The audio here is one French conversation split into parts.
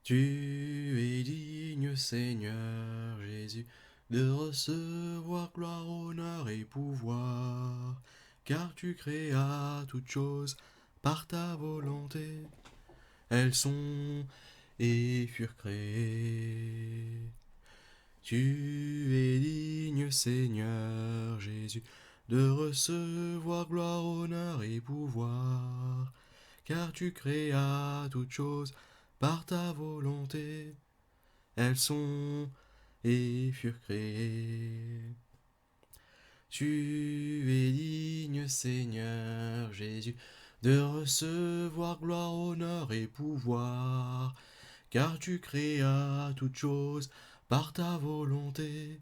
Tu es digne, Seigneur Jésus, de recevoir gloire, honneur et pouvoir, car tu créas toutes choses par ta volonté. Elles sont et furent créées. Tu es digne, Seigneur Jésus, de recevoir gloire, honneur et pouvoir, car tu créas toutes choses par ta volonté. Elles sont et furent créées. Tu es digne, Seigneur Jésus, de recevoir gloire, honneur et pouvoir, car tu créas toutes choses par ta volonté.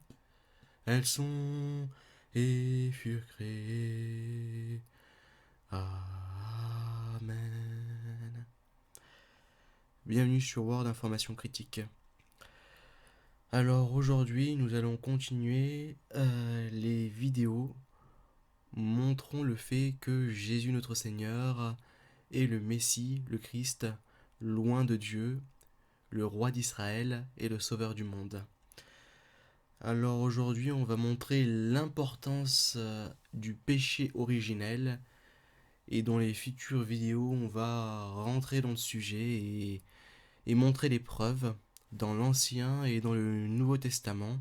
Elles sont et furent créées. Amen. Bienvenue sur Word Information Critique. Alors aujourd'hui, nous allons continuer les vidéos montrant le fait que Jésus notre Seigneur est le Messie, le Christ, loin de Dieu, le roi d'Israël et le sauveur du monde. Alors aujourd'hui, on va montrer l'importance du péché originel et dans les futures vidéos, on va rentrer dans le sujet et montrer les preuves dans l'Ancien et dans le Nouveau Testament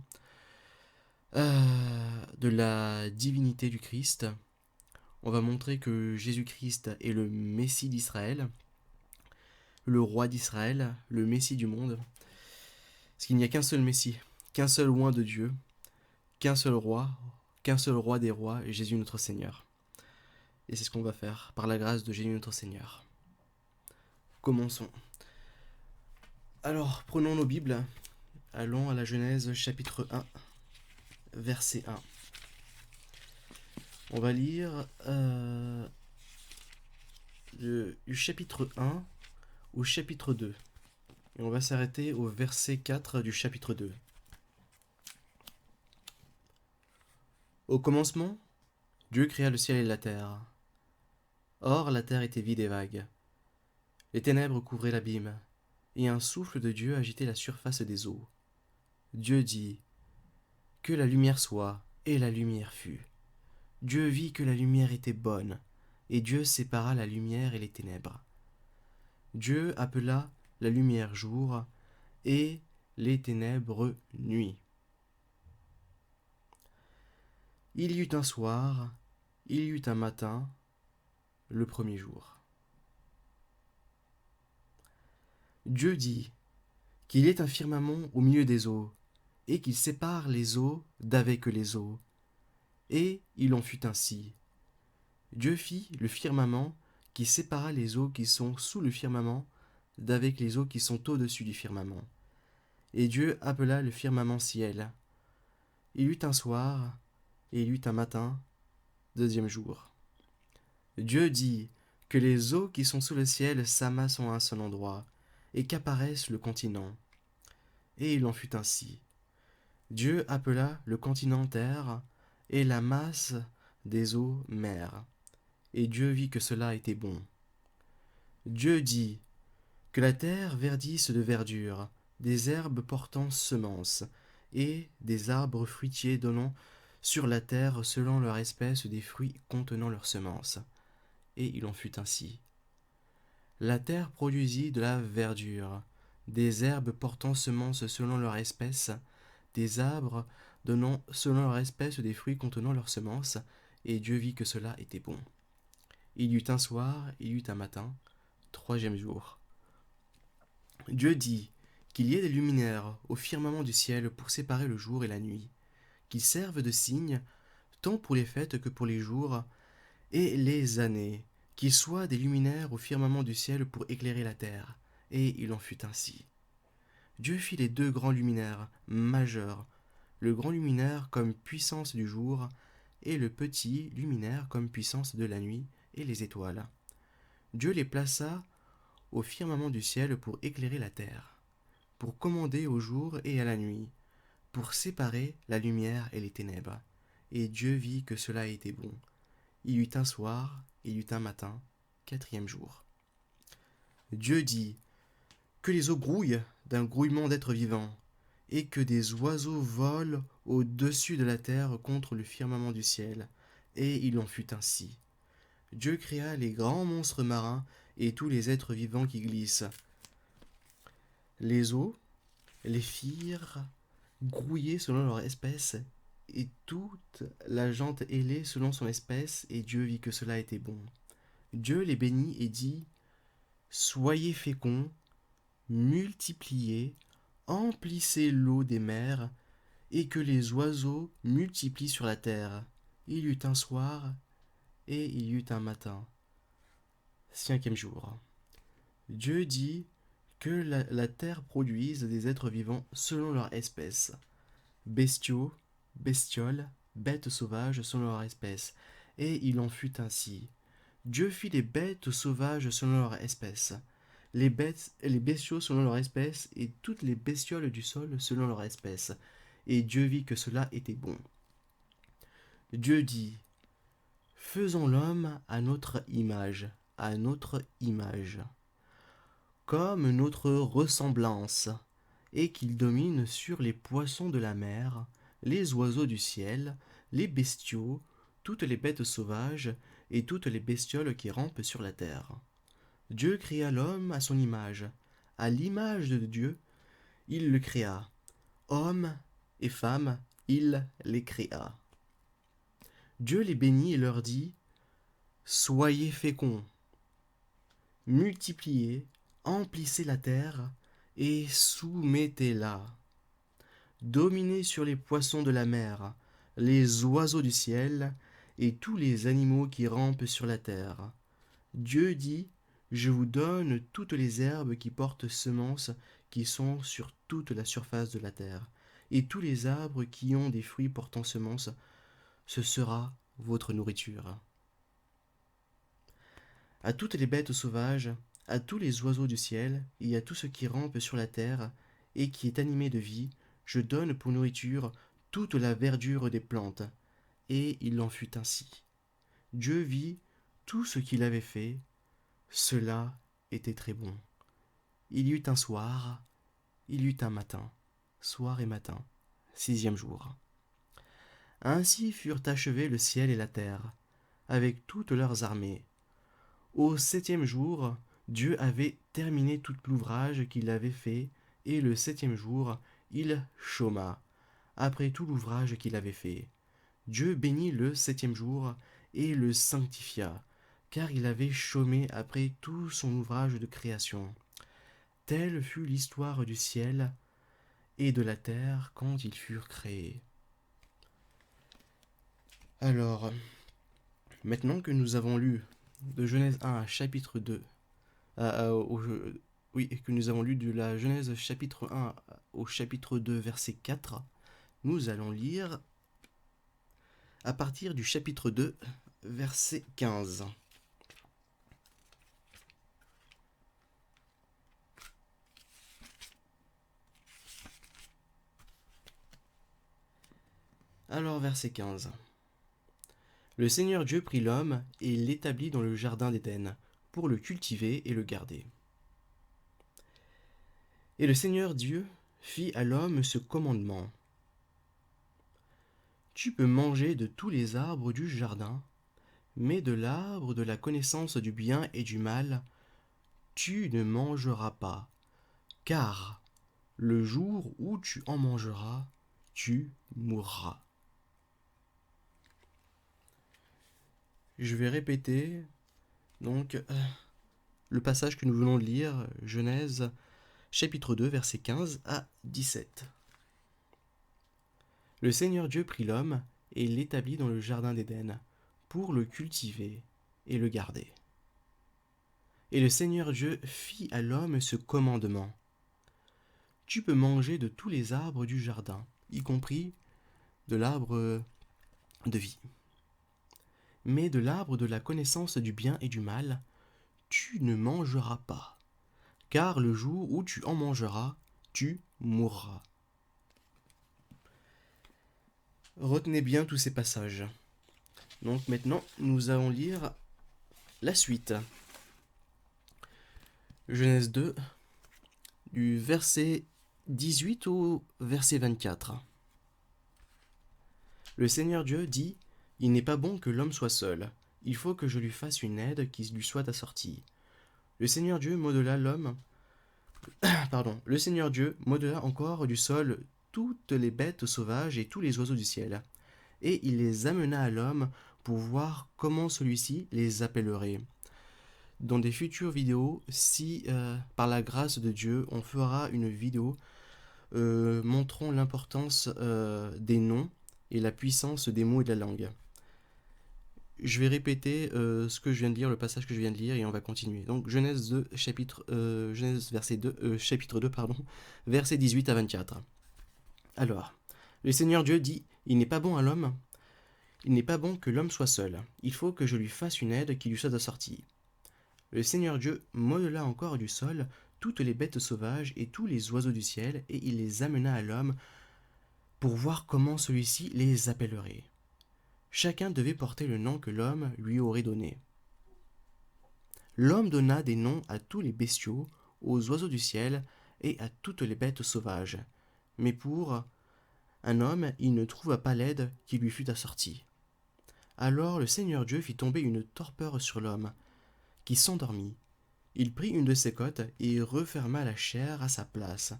de la divinité du Christ. On va montrer que Jésus-Christ est le Messie d'Israël, le roi d'Israël, le Messie du monde. Parce qu'il n'y a qu'un seul Messie, qu'un seul loin de Dieu, qu'un seul roi des rois, Jésus notre Seigneur. Et c'est ce qu'on va faire par la grâce de Jésus notre Seigneur. Commençons. Alors, prenons nos Bibles. Allons à la Genèse chapitre 1, verset 1. On va lire du chapitre 1 au chapitre 2. Et on va s'arrêter au verset 4 du chapitre 2. Au commencement, Dieu créa le ciel et la terre. Or, la terre était vide et vague. Les ténèbres couvraient l'abîme, et un souffle de Dieu agitait la surface des eaux. Dieu dit : « Que la lumière soit, et la lumière fut. Dieu vit que la lumière était bonne, et Dieu sépara la lumière et les ténèbres. Dieu appela la lumière jour, et les ténèbres nuit. Il y eut un soir, il y eut un matin, le premier jour. Dieu dit qu'il y ait un firmament au milieu des eaux, et qu'il sépare les eaux d'avec les eaux. Et il en fut ainsi. Dieu fit le firmament qui sépara les eaux qui sont sous le firmament d'avec les eaux qui sont au-dessus du firmament. Et Dieu appela le firmament ciel. Il y eut un soir, et il y eut un matin, deuxième jour. Dieu dit que les eaux qui sont sous le ciel s'amassent en un seul endroit, et qu'apparaisse le continent. Et il en fut ainsi. Dieu appela le continent terre, et la masse des eaux mer. Et Dieu vit que cela était bon. Dieu dit que la terre verdisse de verdure, des herbes portant semences, et des arbres fruitiers donnant sur la terre selon leur espèce des fruits contenant leurs semences. Et il en fut ainsi. La terre produisit de la verdure, des herbes portant semences selon leur espèce, des arbres donnant selon leur espèce des fruits contenant leurs semences, et Dieu vit que cela était bon. Il y eut un soir, il y eut un matin, troisième jour. Dieu dit qu'il y ait des luminaires au firmament du ciel pour séparer le jour et la nuit, qu'ils servent de signes tant pour les fêtes que pour les jours et les années, qu'ils soient des luminaires au firmament du ciel pour éclairer la terre. Et il en fut ainsi. Dieu fit les deux grands luminaires majeurs, le grand luminaire comme puissance du jour, et le petit luminaire comme puissance de la nuit, et les étoiles. Dieu les plaça au firmament du ciel pour éclairer la terre, pour commander au jour et à la nuit, pour séparer la lumière et les ténèbres. Et Dieu vit que cela était bon. Il y eut un soir, il y eut un matin, quatrième jour. Dieu dit Que les eaux grouillent d'un grouillement d'êtres vivants, et que des oiseaux volent au-dessus de la terre contre le firmament du ciel. Et il en fut ainsi. Dieu créa les grands monstres marins et tous les êtres vivants qui glissent. Les eaux les firent grouiller selon leur espèce, et toute la gente ailée selon son espèce, et Dieu vit que cela était bon. Dieu les bénit et dit: Soyez féconds, multipliez, emplissez l'eau des mers, et que les oiseaux multiplient sur la terre. Il y eut un soir, et il y eut un matin. 5e jour. Dieu dit que la terre produise des êtres vivants selon leur espèce, bestiaux, bestioles, bêtes sauvages selon leur espèce. Et il en fut ainsi. Dieu fit les bêtes sauvages selon leur espèce, les bestiaux selon leur espèce, et toutes les bestioles du sol selon leur espèce. Et Dieu vit que cela était bon. Dieu dit: Faisons l'homme à notre image, comme notre ressemblance, et qu'il domine sur les poissons de la mer, les oiseaux du ciel, les bestiaux, toutes les bêtes sauvages, et toutes les bestioles qui rampent sur la terre. Dieu créa l'homme à son image. À l'image de Dieu, il le créa. Hommes et femmes, il les créa. Dieu les bénit et leur dit: Soyez féconds, multipliez, emplissez la terre et soumettez-la. Dominez sur les poissons de la mer, les oiseaux du ciel et tous les animaux qui rampent sur la terre. Dieu dit: Je vous donne toutes les herbes qui portent semences, qui sont sur toute la surface de la terre, et tous les arbres qui ont des fruits portant semences. Ce sera votre nourriture. À toutes les bêtes sauvages, à tous les oiseaux du ciel, et à tout ce qui rampe sur la terre, et qui est animé de vie, je donne pour nourriture toute la verdure des plantes. Et il en fut ainsi. Dieu vit tout ce qu'il avait fait, cela était très bon. Il y eut un soir, il y eut un matin, soir et matin, 6e jour. Ainsi furent achevés le ciel et la terre, avec toutes leurs armées. Au 7e jour, Dieu avait terminé tout l'ouvrage qu'il avait fait, et le 7e jour, il chôma, après tout l'ouvrage qu'il avait fait. Dieu bénit le 7e jour et le sanctifia, car il avait chômé après tout son ouvrage de création. Telle fut l'histoire du ciel et de la terre quand ils furent créés. Alors, maintenant que nous avons lu de Genèse 1 à chapitre 2, que nous avons lu de la Genèse chapitre 1 au chapitre 2 verset 4, nous allons lire à partir du chapitre 2 verset 15. Alors verset 15. Le Seigneur Dieu prit l'homme et l'établit dans le jardin d'Éden, pour le cultiver et le garder. Et le Seigneur Dieu fit à l'homme ce commandement: Tu peux manger de tous les arbres du jardin, mais de l'arbre de la connaissance du bien et du mal, tu ne mangeras pas, car le jour où tu en mangeras, tu mourras. Je vais répéter donc le passage que nous venons de lire, Genèse chapitre 2, versets 15 à 17. Le Seigneur Dieu prit l'homme et l'établit dans le jardin d'Éden, pour le cultiver et le garder. Et le Seigneur Dieu fit à l'homme ce commandement: Tu peux manger de tous les arbres du jardin, y compris de l'arbre de vie. Mais de l'arbre de la connaissance du bien et du mal, tu ne mangeras pas, car le jour où tu en mangeras, tu mourras. Retenez bien tous ces passages. Donc maintenant, nous allons lire la suite. Genèse 2, du verset 18 au verset 24. Le Seigneur Dieu dit : « Il n'est pas bon que l'homme soit seul. Il faut que je lui fasse une aide qui lui soit assortie. » Le Seigneur Dieu modela le Seigneur Dieu modela encore du sol toutes les bêtes sauvages et tous les oiseaux du ciel. Et il les amena à l'homme pour voir comment celui-ci les appellerait. Dans des futures vidéos, si par la grâce de Dieu, on fera une vidéo montrant l'importance des noms et la puissance des mots et de la langue. Je vais répéter ce que je viens de lire, le passage que je viens de lire, et on va continuer. Donc Genèse 2, chapitre 2, versets 18 à 24. Alors, le Seigneur Dieu dit : « Il n'est pas bon que l'homme soit seul. Il faut que je lui fasse une aide qui lui soit assortie. » Le Seigneur Dieu modela encore du sol toutes les bêtes sauvages et tous les oiseaux du ciel, et il les amena à l'homme pour voir comment celui-ci les appellerait. Chacun devait porter le nom que l'homme lui aurait donné. L'homme donna des noms à tous les bestiaux, aux oiseaux du ciel et à toutes les bêtes sauvages. Mais pour un homme, il ne trouva pas l'aide qui lui fut assortie. Alors le Seigneur Dieu fit tomber une torpeur sur l'homme, qui s'endormit. Il prit une de ses côtes et referma la chair à sa place.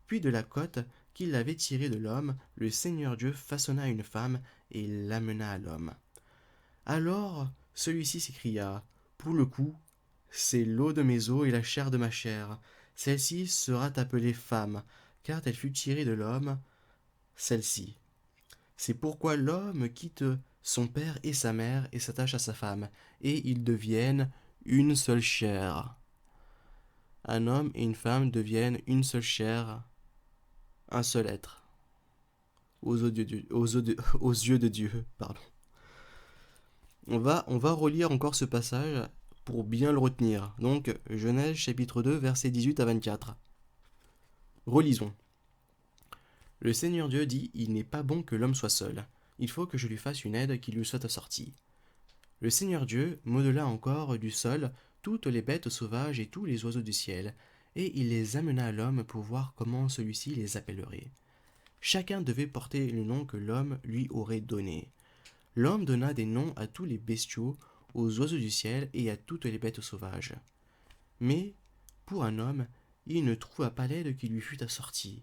Puis de la côte qu'il avait tirée de l'homme, le Seigneur Dieu façonna une femme et l'amena à l'homme. Alors celui-ci s'écria : « Pour le coup, c'est l'eau de mes os et la chair de ma chair. Celle-ci sera appelée femme, car elle fut tirée de l'homme, celle-ci. C'est pourquoi l'homme quitte son père et sa mère et s'attache à sa femme, et ils deviennent une seule chair. » Un homme et une femme deviennent une seule chair, un seul être, aux yeux de Dieu. Pardon. On va relire encore ce passage pour bien le retenir. Donc, Genèse chapitre 2, versets 18 à 24. Relisons. Le Seigneur Dieu dit : « Il n'est pas bon que l'homme soit seul. Il faut que je lui fasse une aide qui lui soit assortie. » Le Seigneur Dieu modela encore du sol toutes les bêtes sauvages et tous les oiseaux du ciel, et il les amena à l'homme pour voir comment celui-ci les appellerait. Chacun devait porter le nom que l'homme lui aurait donné. L'homme donna des noms à tous les bestiaux, aux oiseaux du ciel et à toutes les bêtes sauvages. Mais, pour un homme, il ne trouva pas l'aide qui lui fut assortie.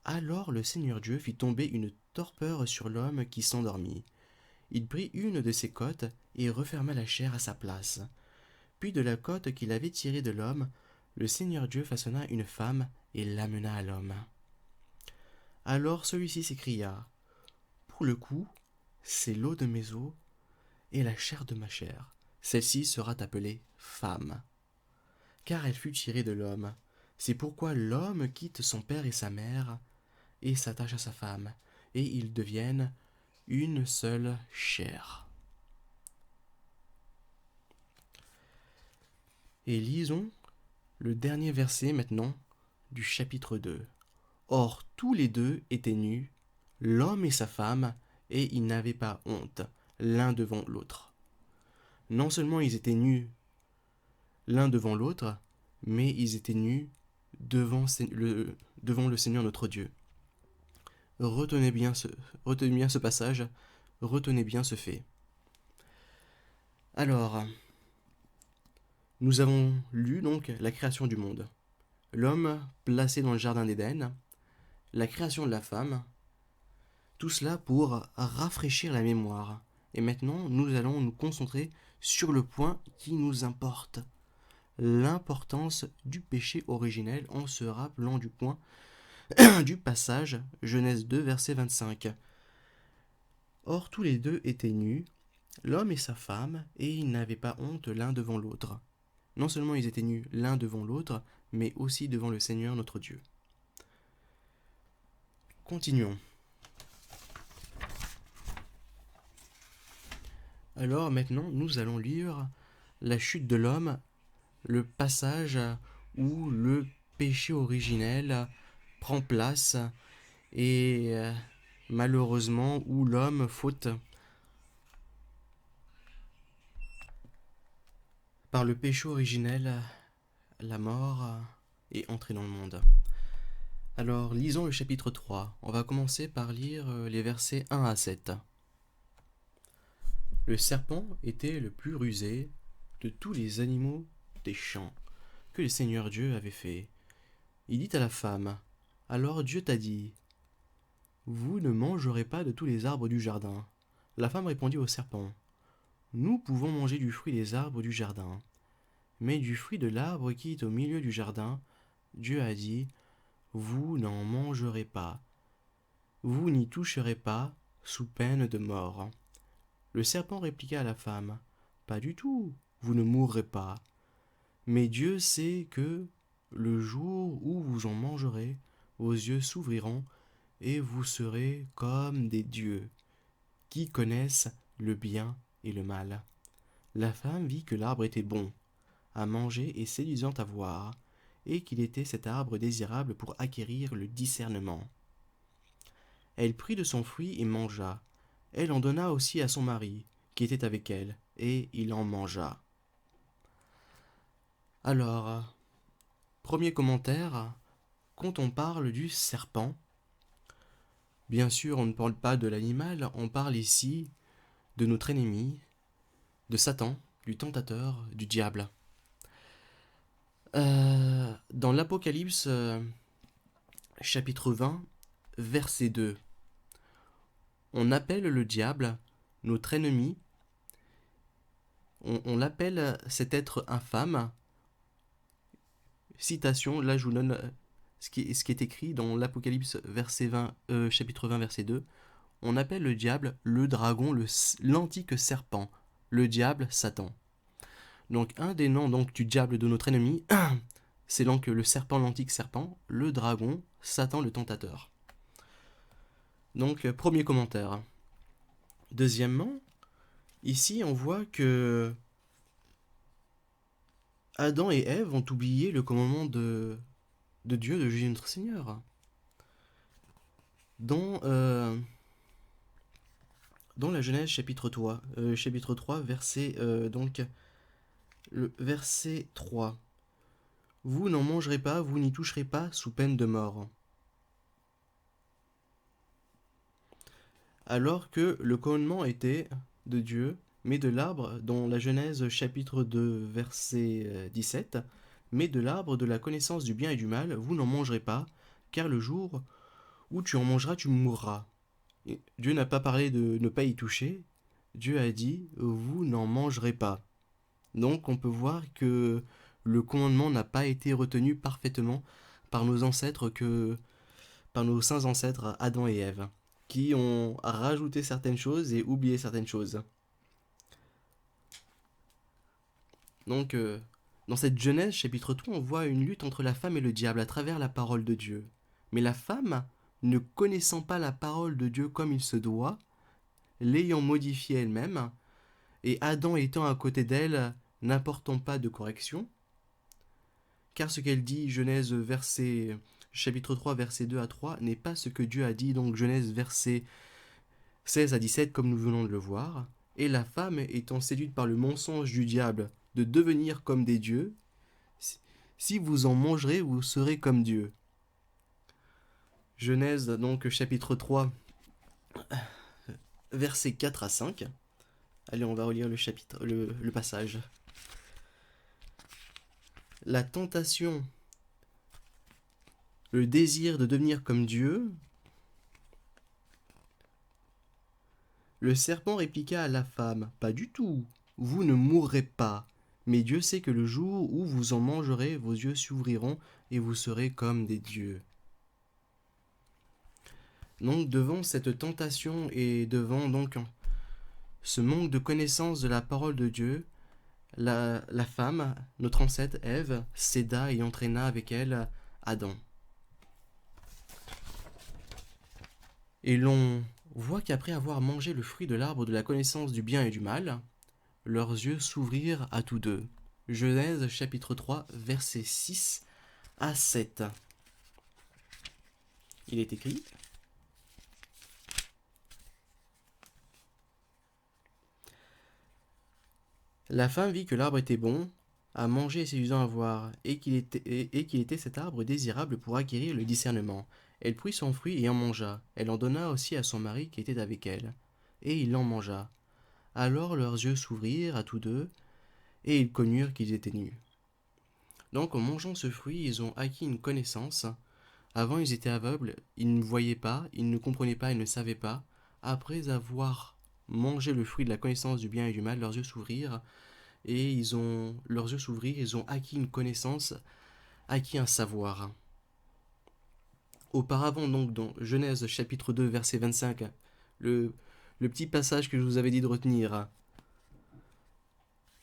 Alors le Seigneur Dieu fit tomber une torpeur sur l'homme qui s'endormit. Il prit une de ses côtes et referma la chair à sa place. Puis de la côte qu'il avait tirée de l'homme, le Seigneur Dieu façonna une femme et l'amena à l'homme. Alors celui-ci s'écria : « Pour le coup, c'est l'eau de mes os et la chair de ma chair. Celle-ci sera appelée femme, car elle fut tirée de l'homme. C'est pourquoi l'homme quitte son père et sa mère et s'attache à sa femme, et ils deviennent une seule chair. » Et lisons le dernier verset maintenant du chapitre 2. Or tous les deux étaient nus, l'homme et sa femme, et ils n'avaient pas honte l'un devant l'autre. Non seulement ils étaient nus l'un devant l'autre, mais ils étaient nus devant le Seigneur notre Dieu. Retenez bien ce passage, retenez bien ce fait. Alors, nous avons lu donc la création du monde, l'homme placé dans le jardin d'Éden, la création de la femme, tout cela pour rafraîchir la mémoire. Et maintenant, nous allons nous concentrer sur le point qui nous importe, l'importance du péché originel, en se rappelant du point du passage Genèse 2, verset 25. Or tous les deux étaient nus, l'homme et sa femme, et ils n'avaient pas honte l'un devant l'autre. Non seulement ils étaient nus l'un devant l'autre, mais aussi devant le Seigneur notre Dieu. Continuons. Alors maintenant, nous allons lire la chute de l'homme, le passage où le péché originel prend place et malheureusement où l'homme faute. Par le péché originel, la mort est entré dans le monde. Alors, lisons le chapitre 3. On va commencer par lire les versets 1 à 7. Le serpent était le plus rusé de tous les animaux des champs que le Seigneur Dieu avait fait. Il dit à la femme, « Alors Dieu t'a dit, vous ne mangerez pas de tous les arbres du jardin. » La femme répondit au serpent, « Nous pouvons manger du fruit des arbres du jardin. Mais du fruit de l'arbre qui est au milieu du jardin, Dieu a dit, vous n'en mangerez pas. Vous n'y toucherez pas, sous peine de mort. » Le serpent répliqua à la femme, « Pas du tout, vous ne mourrez pas. Mais Dieu sait que, le jour où vous en mangerez, vos yeux s'ouvriront et vous serez comme des dieux, qui connaissent le bien et le mal. » La femme vit que l'arbre était bon à manger et séduisant à voir, et qu'il était cet arbre désirable pour acquérir le discernement. Elle prit de son fruit et mangea. Elle en donna aussi à son mari, qui était avec elle, et il en mangea. Alors, premier commentaire, quand on parle du serpent, bien sûr on ne parle pas de l'animal, on parle ici de notre ennemi, de Satan, du tentateur, du diable. Dans l'Apocalypse, chapitre 20, verset 2, on appelle le diable notre ennemi, on l'appelle cet être infâme. Citation, là je vous donne ce qui est écrit dans l'Apocalypse chapitre 20, verset 2. On appelle le diable le dragon, l'antique serpent, le diable Satan. Donc un des noms donc, du diable de notre ennemi, c'est donc le serpent, l'antique serpent, le dragon, Satan le tentateur. Donc premier commentaire. Deuxièmement, ici on voit que Adam et Ève ont oublié le commandement de Dieu, de Jésus notre Seigneur. Dans la Genèse chapitre 3, verset, le verset 3. Vous n'en mangerez pas, vous n'y toucherez pas, sous peine de mort. Alors que le commandement était de Dieu, mais de l'arbre, dans la Genèse chapitre 2, verset 17, mais de l'arbre de la connaissance du bien et du mal, vous n'en mangerez pas, car le jour où tu en mangeras, tu mourras. Et Dieu n'a pas parlé de ne pas y toucher, Dieu a dit, vous n'en mangerez pas. Donc on peut voir que le commandement n'a pas été retenu parfaitement par nos ancêtres, par nos saints ancêtres Adam et Ève, qui ont rajouté certaines choses et oublié certaines choses. Donc dans cette Genèse chapitre 3, on voit une lutte entre la femme et le diable à travers la parole de Dieu. Mais la femme, ne connaissant pas la parole de Dieu comme il se doit, l'ayant modifiée elle-même, et Adam étant à côté d'elle, n'apportant pas de correction, car ce qu'elle dit, Genèse chapitre 3, verset 2 à 3, n'est pas ce que Dieu a dit, donc Genèse verset 16 à 17, comme nous venons de le voir. Et la femme, étant séduite par le mensonge du diable de devenir comme des dieux, si vous en mangerez, vous serez comme Dieu. Genèse, donc chapitre 3, versets 4 à 5. Allez, on va relire le passage. La tentation, le désir de devenir comme Dieu. Le serpent répliqua à la femme, « Pas du tout, vous ne mourrez pas. Mais Dieu sait que le jour où vous en mangerez, vos yeux s'ouvriront et vous serez comme des dieux. » Donc devant cette tentation et devant donc ce manque de connaissance de la parole de Dieu, la femme, notre ancêtre Ève, céda et entraîna avec elle Adam. Et l'on voit qu'après avoir mangé le fruit de l'arbre de la connaissance du bien et du mal, leurs yeux s'ouvrirent à tous deux. Genèse chapitre 3, versets 6 à 7. Il est écrit: La femme vit que l'arbre était bon à manger et séduisant à voir, et qu'il était cet arbre désirable pour acquérir le discernement. Elle prit son fruit et en mangea. Elle en donna aussi à son mari qui était avec elle, et il en mangea. Alors leurs yeux s'ouvrirent à tous deux, et ils connurent qu'ils étaient nus. Donc en mangeant ce fruit, ils ont acquis une connaissance. Avant, ils étaient aveugles, ils ne voyaient pas, ils ne comprenaient pas, ils ne savaient pas. Après avoir mangé le fruit de la connaissance du bien et du mal, leurs yeux s'ouvrirent, et leurs yeux s'ouvrirent, ils ont acquis une connaissance, acquis un savoir. Auparavant, donc, dans Genèse chapitre 2, verset 25, le, le petit passage que je vous avais dit de retenir,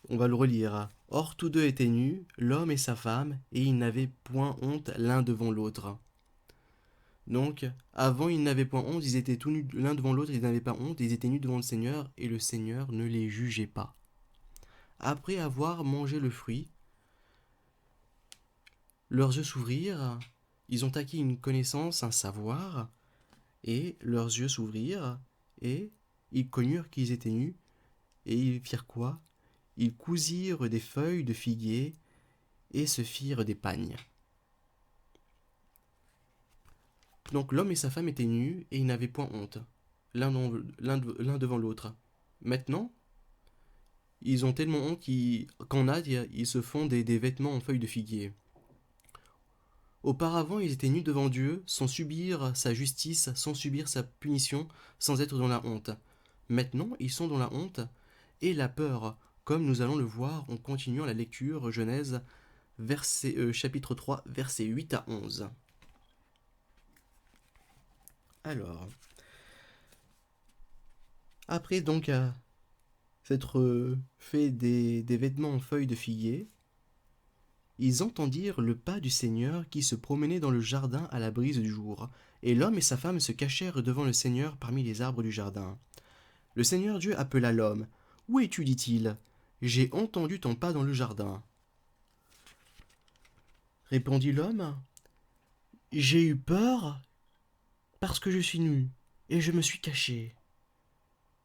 on va le relire. Or, tous deux étaient nus, l'homme et sa femme, et ils n'avaient point honte l'un devant l'autre. Donc, avant, ils n'avaient point honte, ils étaient tous nus l'un devant l'autre, ils n'avaient pas honte, ils étaient nus devant le Seigneur, et le Seigneur ne les jugeait pas. Après avoir mangé le fruit, leurs yeux s'ouvrirent, ils ont acquis une connaissance, un savoir, et leurs yeux s'ouvrirent, et ils connurent qu'ils étaient nus, et ils firent quoi? Ils cousirent des feuilles de figuier, et se firent des pagnes. Donc l'homme et sa femme étaient nus, et ils n'avaient point honte, l'un devant l'autre. Maintenant, ils ont tellement honte qu'en Inde, ils se font des vêtements en feuilles de figuier. Auparavant, ils étaient nus devant Dieu, sans subir sa justice, sans subir sa punition, sans être dans la honte. Maintenant, ils sont dans la honte et la peur, comme nous allons le voir en continuant la lecture, Genèse, chapitre 3, versets 8 à 11. Alors, après donc s'être fait des vêtements en feuilles de figuier, ils entendirent le pas du Seigneur qui se promenait dans le jardin à la brise du jour, et l'homme et sa femme se cachèrent devant le Seigneur parmi les arbres du jardin. Le Seigneur Dieu appela l'homme. Où es-tu, dit-il. J'ai entendu ton pas dans le jardin. Répondit l'homme. J'ai eu peur parce que je suis nu, et je me suis caché.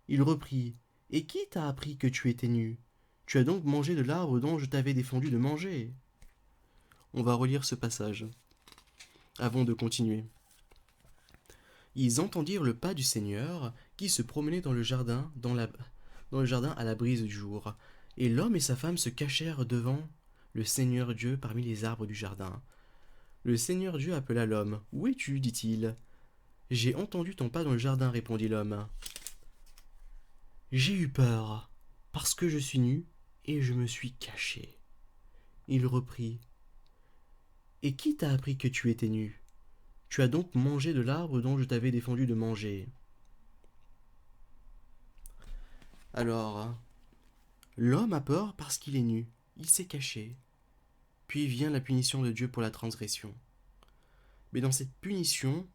Il reprit. Et qui t'a appris que tu étais nu? Tu as donc mangé de l'arbre dont je t'avais défendu de manger. On va relire ce passage avant de continuer. Ils entendirent le pas du Seigneur qui se promenait dans le jardin, dans le jardin à la brise du jour. Et l'homme et sa femme se cachèrent devant le Seigneur Dieu parmi les arbres du jardin. Le Seigneur Dieu appela l'homme. Où es-tu, dit-il. J'ai entendu ton pas dans le jardin, répondit l'homme. J'ai eu peur, parce que je suis nu, et je me suis caché. Il reprit. Et qui t'a appris que tu étais nu? Tu as donc mangé de l'arbre dont je t'avais défendu de manger. Alors, l'homme a peur parce qu'il est nu, il s'est caché. Puis vient la punition de Dieu pour la transgression. Mais dans cette punition,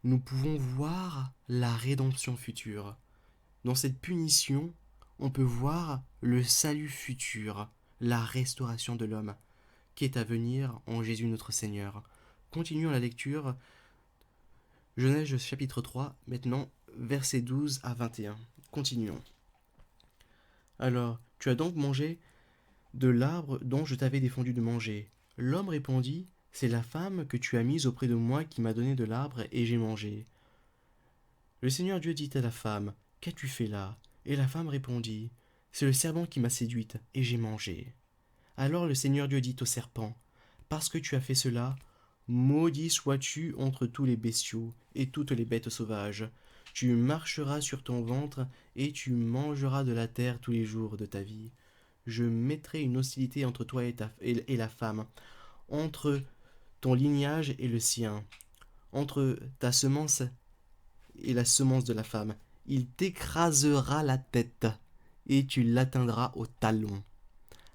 nous pouvons voir la rédemption future. Dans cette punition, on peut voir le salut futur, la restauration de l'homme, qui est à venir en Jésus notre Seigneur. Continuons la lecture. Genèse chapitre 3, maintenant versets 12 à 21. Continuons. Alors, tu as donc mangé de l'arbre dont je t'avais défendu de manger. L'homme répondit, c'est la femme que tu as mise auprès de moi qui m'a donné de l'arbre et j'ai mangé. Le Seigneur Dieu dit à la femme, qu'as-tu fait là? Et la femme répondit, c'est le serpent qui m'a séduite et j'ai mangé. Alors le Seigneur Dieu dit au serpent, parce que tu as fait cela, maudit sois-tu entre tous les bestiaux et toutes les bêtes sauvages. Tu marcheras sur ton ventre et tu mangeras de la terre tous les jours de ta vie. Je mettrai une hostilité entre toi et la femme, entre ton lignage et le sien, entre ta semence et la semence de la femme. Il t'écrasera la tête, et tu l'atteindras au talon.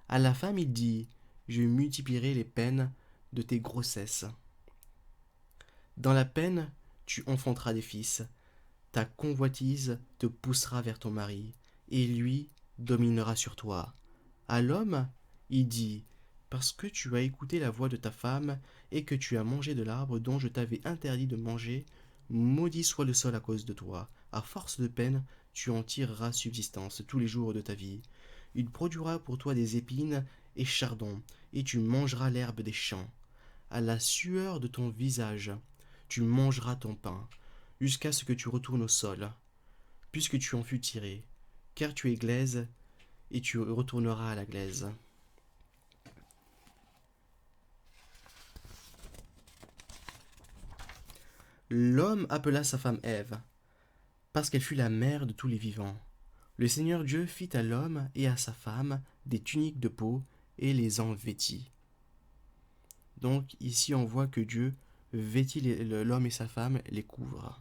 À la femme, il dit, je multiplierai les peines de tes grossesses. Dans la peine, tu enfanteras des fils. Ta convoitise te poussera vers ton mari, et lui dominera sur toi. À l'homme, il dit, parce que tu as écouté la voix de ta femme, et que tu as mangé de l'arbre dont je t'avais interdit de manger, maudit soit le sol à cause de toi. À force de peine, tu en tireras subsistance tous les jours de ta vie. Il produira pour toi des épines et chardons, et tu mangeras l'herbe des champs. À la sueur de ton visage, tu mangeras ton pain, jusqu'à ce que tu retournes au sol, puisque tu en fus tiré, car tu es glaise, et tu retourneras à la glaise. L'homme appela sa femme Ève, parce qu'elle fut la mère de tous les vivants. Le Seigneur Dieu fit à l'homme et à sa femme des tuniques de peau et les en vêtit. Donc ici on voit que Dieu vêtit l'homme et sa femme, les couvre.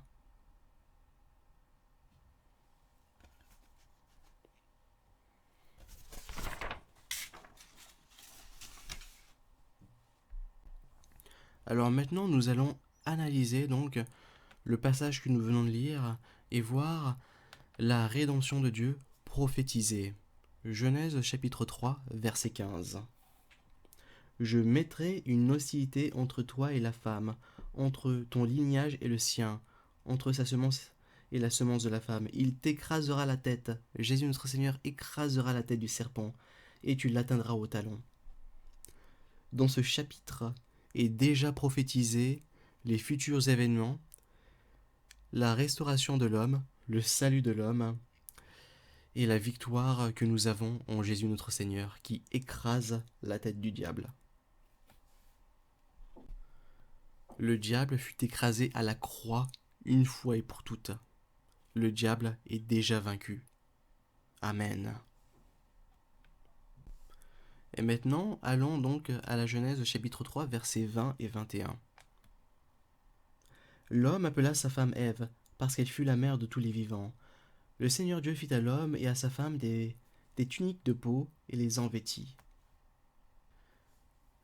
Alors maintenant nous allons analyser donc le passage que nous venons de lire et voir la rédemption de Dieu prophétisée. Genèse chapitre 3 verset 15. Je mettrai une hostilité entre toi et la femme, entre ton lignage et le sien, entre sa semence et la semence de la femme. Il t'écrasera la tête. Jésus notre Seigneur écrasera la tête du serpent, et tu l'atteindras au talon. Dans ce chapitre est déjà prophétisé les futurs événements, la restauration de l'homme, le salut de l'homme, et la victoire que nous avons en Jésus notre Seigneur, qui écrase la tête du diable. Le diable fut écrasé à la croix une fois et pour toutes. Le diable est déjà vaincu. Amen. Et maintenant, allons donc à la Genèse chapitre 3, versets 20 et 21. L'homme appela sa femme Ève, parce qu'elle fut la mère de tous les vivants. Le Seigneur Dieu fit à l'homme et à sa femme des tuniques de peau et les en vêtit.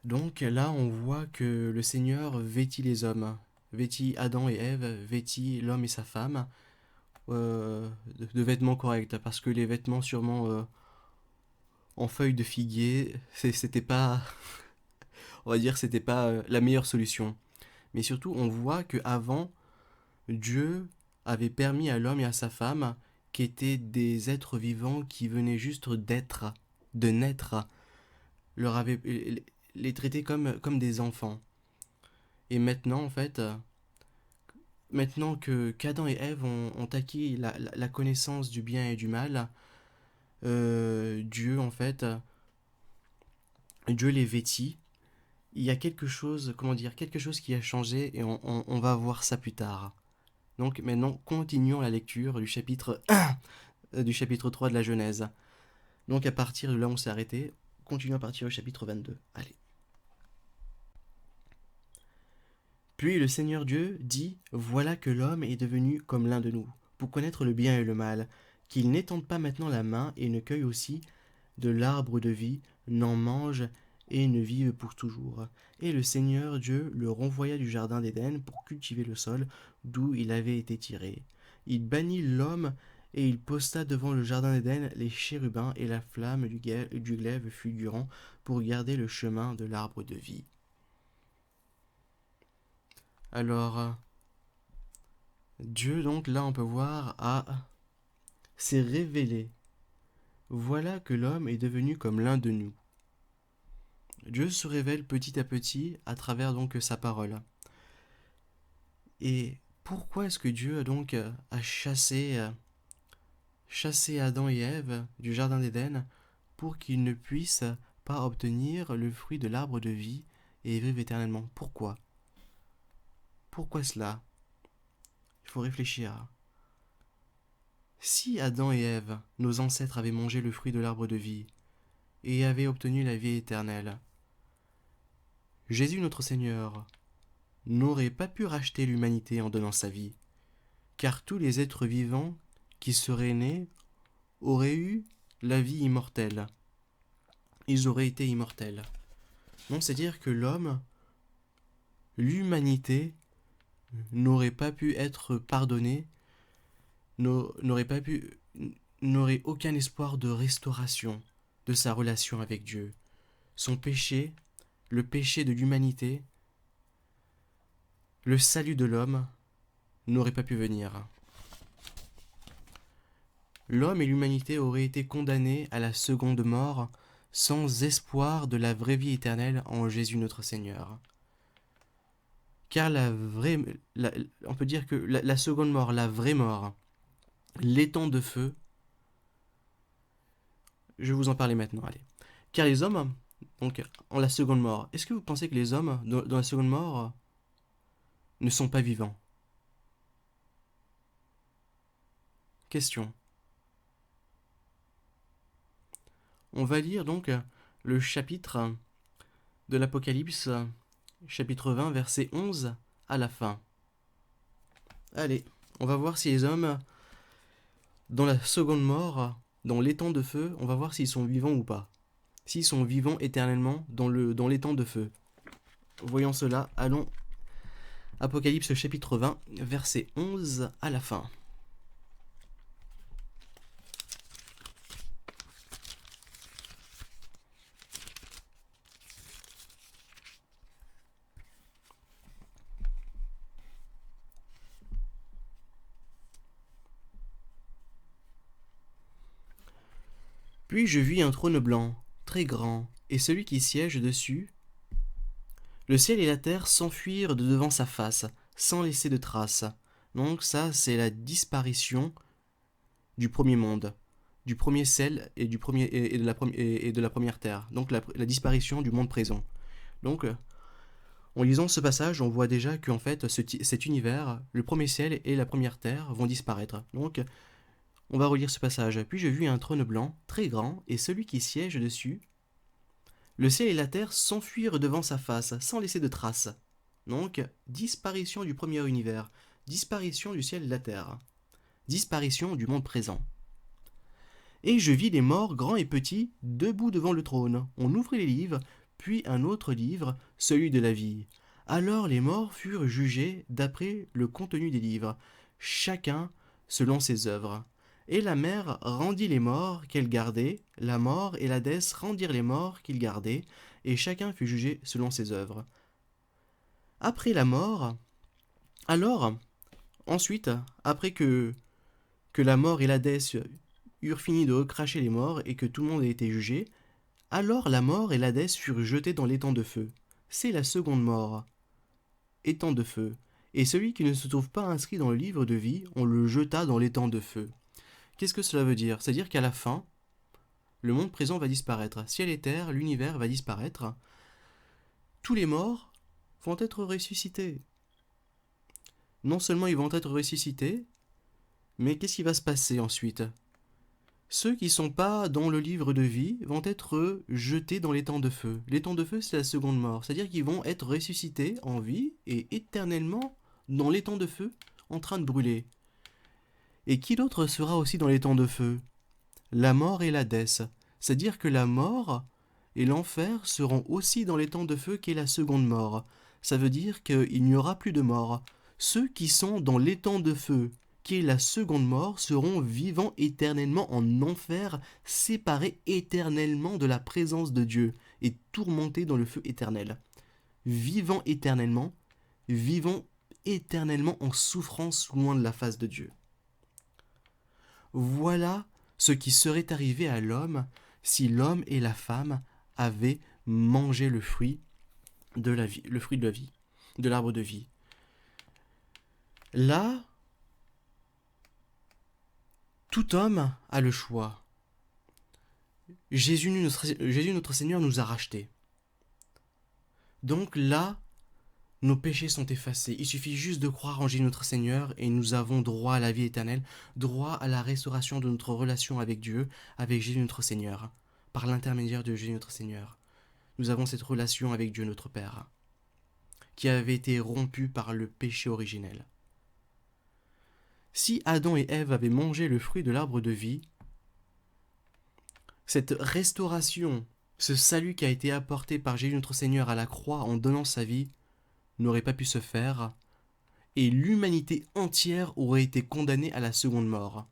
Donc là, on voit que le Seigneur vêtit les hommes, vêtit Adam et Ève, vêtit l'homme et sa femme de vêtements corrects, parce que les vêtements sûrement en feuilles de figuier, c'était pas, on va dire, c'était pas la meilleure solution. Mais surtout, on voit que avant, Dieu avait permis à l'homme et à sa femme, qui étaient des êtres vivants qui venaient juste d'être, de naître, leur avait les traiter comme des enfants. Et maintenant, en fait, maintenant que qu'Adam et Ève ont acquis la connaissance du bien et du mal, Dieu, en fait, Dieu les vêtit. Il y a quelque chose, comment dire, quelque chose qui a changé et on va voir ça plus tard. Donc maintenant, continuons la lecture du chapitre 3 de la Genèse. Donc à partir de là où on s'est arrêté, continuons à partir du chapitre 22. Allez. Puis le Seigneur Dieu dit, voilà que l'homme est devenu comme l'un de nous, pour connaître le bien et le mal, qu'il n'étende pas maintenant la main et ne cueille aussi de l'arbre de vie, n'en mange et ne vive pour toujours. Et le Seigneur Dieu le renvoya du jardin d'Éden pour cultiver le sol d'où il avait été tiré. Il bannit l'homme et il posta devant le jardin d'Éden les chérubins et la flamme du glaive fulgurant pour garder le chemin de l'arbre de vie. Alors, Dieu, donc, là, on peut voir, s'est révélé. Voilà que l'homme est devenu comme l'un de nous. Dieu se révèle petit à petit à travers donc sa parole. Et pourquoi est-ce que Dieu donc a chassé Adam et Ève du jardin d'Éden pour qu'ils ne puissent pas obtenir le fruit de l'arbre de vie et vivre éternellement? Pourquoi? Pourquoi cela? Il faut réfléchir. Si Adam et Ève, nos ancêtres, avaient mangé le fruit de l'arbre de vie et avaient obtenu la vie éternelle, Jésus notre Seigneur n'aurait pas pu racheter l'humanité en donnant sa vie, car tous les êtres vivants qui seraient nés auraient eu la vie immortelle. Ils auraient été immortels. Donc c'est-à-dire que l'humanité, n'aurait pas pu être pardonnée, n'aurait aucun espoir de restauration de sa relation avec Dieu. Son péché, le péché de l'humanité, le salut de l'homme n'aurait pas pu venir. l'homme et l'humanité auraient été condamnés à la seconde mort sans espoir de la vraie vie éternelle en Jésus notre Seigneur. Car on peut dire que la seconde mort, la vraie mort, l'étang de feu, je vais vous en parler maintenant, allez. Car les hommes, donc, en la seconde mort, est-ce que vous pensez que les hommes, dans la seconde mort, ne sont pas vivants? Question. On va lire donc le chapitre de l'Apocalypse, chapitre 20, verset 11 à la fin. Allez, on va voir si les hommes, dans la seconde mort, dans l'étang de feu, on va voir s'ils sont vivants ou pas. S'ils sont vivants éternellement dans l'étang de feu. Voyons cela, allons. Apocalypse chapitre 20, verset 11 à la fin. Puis je vis un trône blanc, très grand, et celui qui siège dessus. Le ciel et la terre s'enfuirent de devant sa face, sans laisser de traces. Donc ça, c'est la disparition du premier monde, du premier ciel et, de la première terre. Donc la disparition du monde présent. Donc, en lisant ce passage, on voit déjà qu'en fait, cet univers, le premier ciel et la première terre vont disparaître. Donc, on va relire ce passage. Puis je vis un trône blanc, très grand, et celui qui siège dessus. Le ciel et la terre s'enfuirent devant sa face, sans laisser de traces. Donc, disparition du premier univers, disparition du ciel et de la terre, disparition du monde présent. Et je vis les morts, grands et petits, debout devant le trône. On ouvrit les livres, puis un autre livre, celui de la vie. Alors les morts furent jugés d'après le contenu des livres, chacun selon ses œuvres. Et la mer rendit les morts qu'elle gardait, la mort et l'Hadès rendirent les morts qu'ils gardaient, et chacun fut jugé selon ses œuvres. Après la mort, alors, ensuite, après que la mort et l'Hadès eurent fini de recracher les morts et que tout le monde ait été jugé, alors la mort et l'Hadès furent jetés dans l'étang de feu. C'est la seconde mort, étang de feu. Et celui qui ne se trouve pas inscrit dans le livre de vie, on le jeta dans l'étang de feu. Qu'est-ce que cela veut dire? C'est-à-dire qu'à la fin, le monde présent va disparaître. Ciel et terre, l'univers va disparaître. Tous les morts vont être ressuscités. Non seulement ils vont être ressuscités, mais qu'est-ce qui va se passer ensuite? Ceux qui ne sont pas dans le livre de vie vont être jetés dans l'étang de feu. L'étang de feu, c'est la seconde mort. C'est-à-dire qu'ils vont être ressuscités en vie et éternellement dans l'étang de feu en train de brûler. Et qui d'autre sera aussi dans l'étang de feu? La mort et l'Hadès. C'est-à-dire que la mort et l'enfer seront aussi dans l'étang de feu qui est la seconde mort. Ça veut dire qu'il n'y aura plus de mort. Ceux qui sont dans l'étang de feu qui est la seconde mort seront vivants éternellement en enfer, séparés éternellement de la présence de Dieu et tourmentés dans le feu éternel. Vivants éternellement en souffrance loin de la face de Dieu. Voilà ce qui serait arrivé à l'homme si l'homme et la femme avaient mangé le fruit de la vie, le fruit de la vie, de l'arbre de vie. Là, tout homme a le choix. Jésus notre Seigneur nous a rachetés. Donc là, nos péchés sont effacés. Il suffit juste de croire en Jésus notre Seigneur et nous avons droit à la vie éternelle, droit à la restauration de notre relation avec Dieu, avec Jésus notre Seigneur, par l'intermédiaire de Jésus notre Seigneur. Nous avons cette relation avec Dieu notre Père, qui avait été rompue par le péché originel. Si Adam et Ève avaient mangé le fruit de l'arbre de vie, cette restauration, ce salut qui a été apporté par Jésus notre Seigneur à la croix en donnant sa vie, n'aurait pas pu se faire, et l'humanité entière aurait été condamnée à la seconde mort.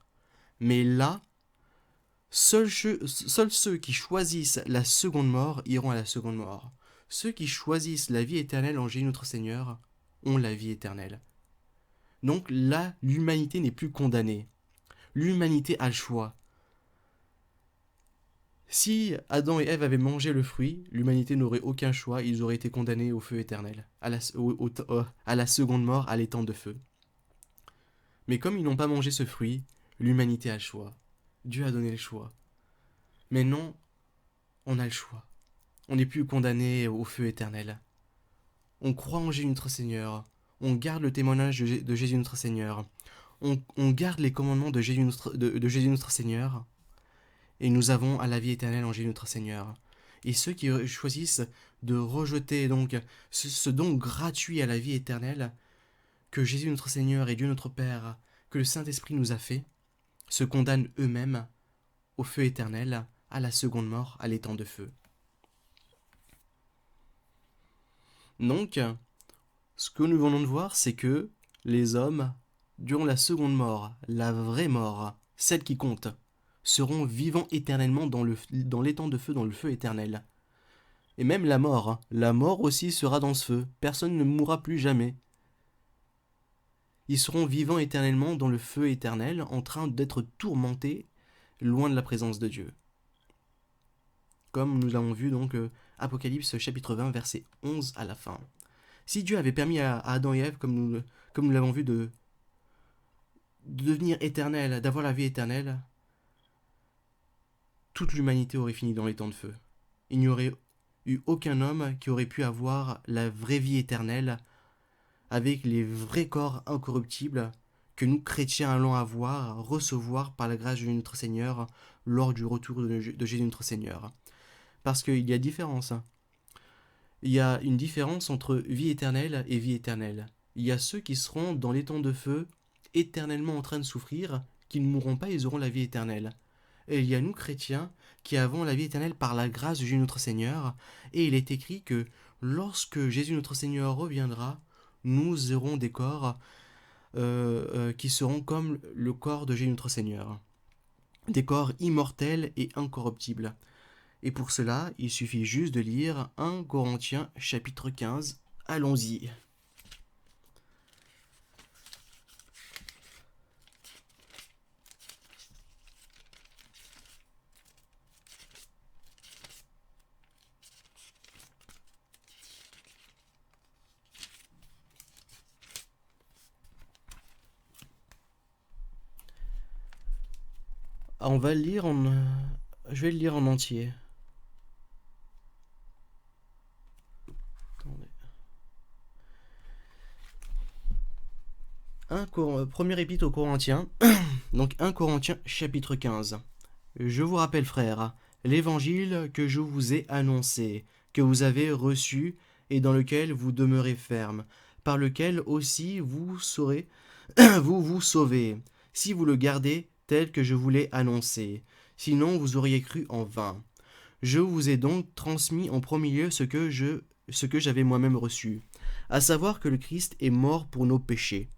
Mais là, seuls ceux qui choisissent la seconde mort iront à la seconde mort. Ceux qui choisissent la vie éternelle en Jésus notre Seigneur ont la vie éternelle. Donc là, l'humanité n'est plus condamnée. L'humanité a le choix. Si Adam et Ève avaient mangé le fruit, l'humanité n'aurait aucun choix, ils auraient été condamnés au feu éternel, à la seconde mort, à l'étang de feu. Mais comme ils n'ont pas mangé ce fruit, l'humanité a le choix. Dieu a donné le choix. Mais non, on a le choix. On n'est plus condamné au feu éternel. On croit en Jésus notre Seigneur. On garde le témoignage de Jésus notre Seigneur. On garde les commandements de Jésus notre Seigneur. Et nous avons à la vie éternelle en Jésus notre Seigneur. Et ceux qui choisissent de rejeter donc ce don gratuit à la vie éternelle que Jésus notre Seigneur et Dieu notre Père, que le Saint-Esprit nous a fait, se condamnent eux-mêmes au feu éternel, à la seconde mort, à l'étang de feu. Donc, ce que nous venons de voir, c'est que les hommes, durant la seconde mort, la vraie mort, celle qui compte, seront vivants éternellement dans l'étang de feu, dans le feu éternel. Et même la mort aussi sera dans ce feu. Personne ne mourra plus jamais. Ils seront vivants éternellement dans le feu éternel, en train d'être tourmentés, loin de la présence de Dieu. Comme nous l'avons vu donc, Apocalypse chapitre 20, verset 11 à la fin. Si Dieu avait permis à Adam et Ève, comme nous l'avons vu, de devenir éternel, d'avoir la vie éternelle, toute l'humanité aurait fini dans les temps de feu. Il n'y aurait eu aucun homme qui aurait pu avoir la vraie vie éternelle avec les vrais corps incorruptibles que nous, chrétiens, allons recevoir par la grâce de notre Seigneur lors du retour de Jésus notre Seigneur. Parce qu'il y a différence. Il y a une différence entre vie éternelle et vie éternelle. Il y a ceux qui seront dans les temps de feu, éternellement en train de souffrir, qui ne mourront pas, ils auront la vie éternelle. Et il y a nous, chrétiens, qui avons la vie éternelle par la grâce de Jésus notre Seigneur. Et il est écrit que lorsque Jésus notre Seigneur reviendra, nous aurons des corps qui seront comme le corps de Jésus notre Seigneur. Des corps immortels et incorruptibles. Et pour cela, il suffit juste de lire 1 Corinthiens chapitre 15. Allons-y. On va le lire je vais le lire en entier. Premier épître aux Corinthiens, donc 1 Corinthiens chapitre 15. Je vous rappelle, frères, l'évangile que je vous ai annoncé, que vous avez reçu et dans lequel vous demeurez ferme, par lequel aussi vous saurez vous sauver, si vous le gardez tel que je vous l'ai annoncé. Sinon vous auriez cru en vain. Je vous ai donc transmis en premier lieu ce que j'avais moi-même reçu, à savoir que le Christ est mort pour nos péchés.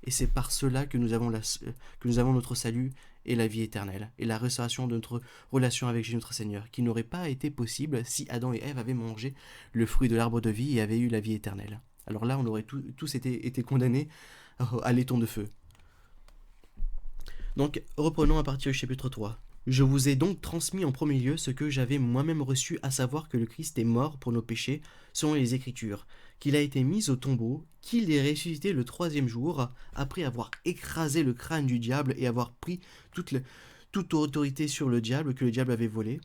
Et c'est par cela que nous avons notre salut et la vie éternelle, et la restauration de notre relation avec Jésus notre Seigneur, qui n'aurait pas été possible si Adam et Ève avaient mangé le fruit de l'arbre de vie et avaient eu la vie éternelle. Alors là, on aurait tous été condamnés à l'étang de feu. Donc, reprenons à partir du chapitre 3. Je vous ai donc transmis en premier lieu ce que j'avais moi-même reçu, à savoir que le Christ est mort pour nos péchés, selon les Écritures, qu'il a été mis au tombeau, qu'il est ressuscité le 3e jour, après avoir écrasé le crâne du diable et avoir pris toute autorité sur le diable que le diable avait volé.